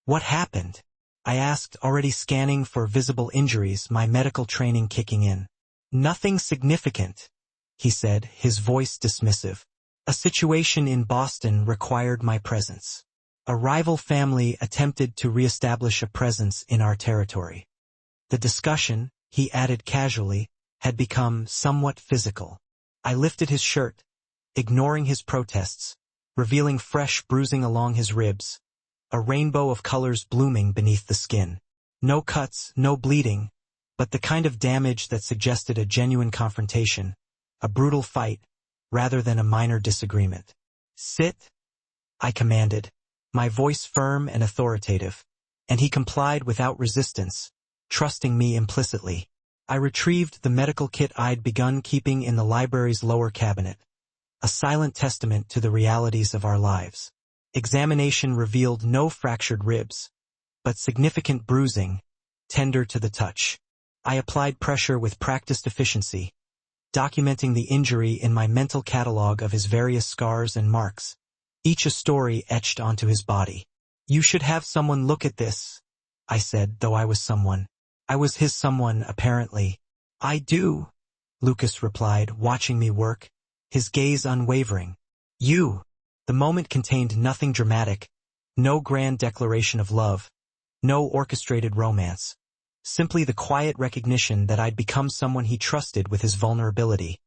"What happened?" I asked, already scanning for visible injuries, my medical training kicking in. "Nothing significant," he said, his voice dismissive. "A situation in Boston required my presence. A rival family attempted to reestablish a presence in our territory." The discussion, he added casually, had become somewhat physical. I lifted his shirt, ignoring his protests, revealing fresh bruising along his ribs, a rainbow of colors blooming beneath the skin. No cuts, no bleeding, but the kind of damage that suggested a genuine confrontation, a brutal fight, rather than a minor disagreement. "Sit," I commanded, my voice firm and authoritative, and he complied without resistance, trusting me implicitly. I retrieved the medical kit I'd begun keeping in the library's lower cabinet, a silent testament to the realities of our lives. Examination revealed no fractured ribs, but significant bruising, tender to the touch. I applied pressure with practiced efficiency, documenting the injury in my mental catalog of his various scars and marks, each a story etched onto his body. "You should have someone look at this," I said, though I was someone. I was his someone, apparently. "I do," Lucas replied, watching me work, his gaze unwavering. "You." The moment contained nothing dramatic, no grand declaration of love, no orchestrated romance. Simply the quiet recognition that I'd become someone he trusted with his vulnerability,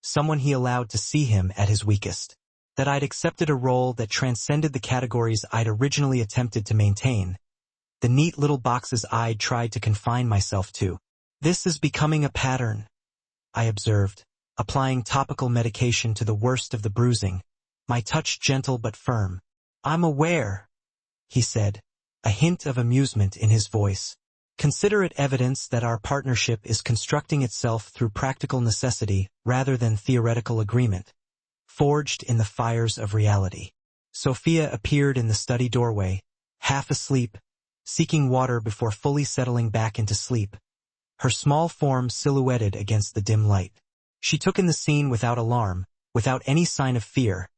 someone he allowed to see him at his weakest. That I'd accepted a role that transcended the categories I'd originally attempted to maintain, the neat little boxes I'd tried to confine myself to. "This is becoming a pattern," I observed, applying topical medication to the worst of the bruising, my touch gentle but firm. "I'm aware," he said, a hint of amusement in his voice. "Consider it evidence that our partnership is constructing itself through practical necessity rather than theoretical agreement, forged in the fires of reality." Sophia appeared in the study doorway, half asleep, seeking water before fully settling back into sleep, her small form silhouetted against the dim light. She took in the scene without alarm, without any sign of fear,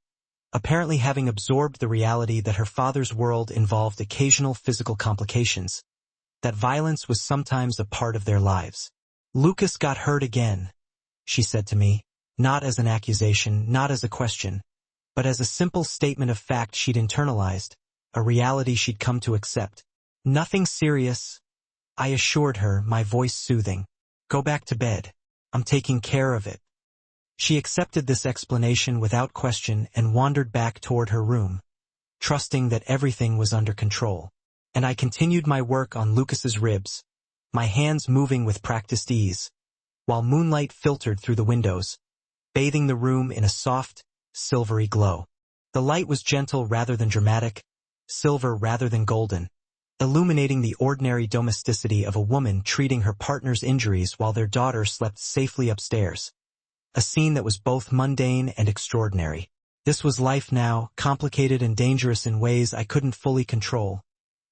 apparently having absorbed the reality that her father's world involved occasional physical complications, that violence was sometimes a part of their lives. "Lucas got hurt again," she said to me, not as an accusation, not as a question, but as a simple statement of fact she'd internalized, a reality she'd come to accept. "Nothing serious," I assured her, my voice soothing. "Go back to bed. I'm taking care of it." She accepted this explanation without question and wandered back toward her room, trusting that everything was under control. And I continued my work on Lucas's ribs, my hands moving with practiced ease, while moonlight filtered through the windows, bathing the room in a soft, silvery glow. The light was gentle rather than dramatic, silver rather than golden, illuminating the ordinary domesticity of a woman treating her partner's injuries while their daughter slept safely upstairs. A scene that was both mundane and extraordinary. This was life now, complicated and dangerous in ways I couldn't fully control,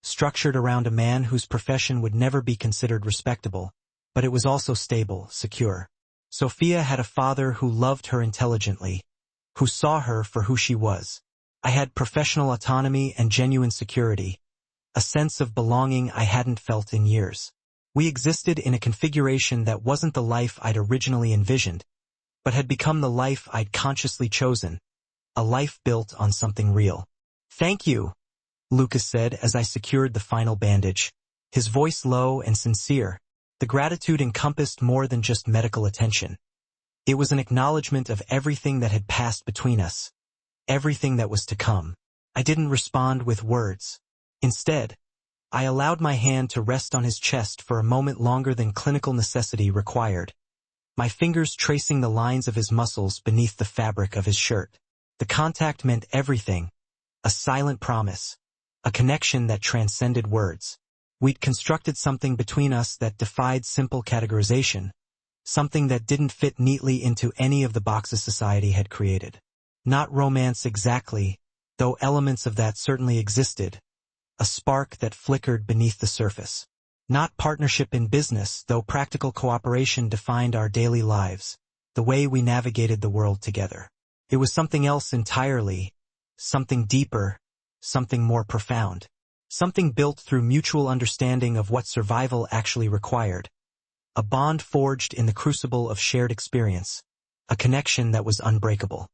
structured around a man whose profession would never be considered respectable, but it was also stable, secure. Sophia had a father who loved her intelligently, who saw her for who she was. I had professional autonomy and genuine security, a sense of belonging I hadn't felt in years. We existed in a configuration that wasn't the life I'd originally envisioned, but had become the life I'd consciously chosen, a life built on something real. "Thank you," Lucas said as I secured the final bandage, his voice low and sincere. The gratitude encompassed more than just medical attention. It was an acknowledgement of everything that had passed between us, everything that was to come. I didn't respond with words. Instead, I allowed my hand to rest on his chest for a moment longer than clinical necessity required, my fingers tracing the lines of his muscles beneath the fabric of his shirt. The contact meant everything, a silent promise, a connection that transcended words. We'd constructed something between us that defied simple categorization, something that didn't fit neatly into any of the boxes society had created. Not romance exactly, though elements of that certainly existed, a spark that flickered beneath the surface. Not partnership in business, though practical cooperation defined our daily lives, the way we navigated the world together. It was something else entirely, something deeper, something more profound. Something built through mutual understanding of what survival actually required. A bond forged in the crucible of shared experience. A connection that was unbreakable.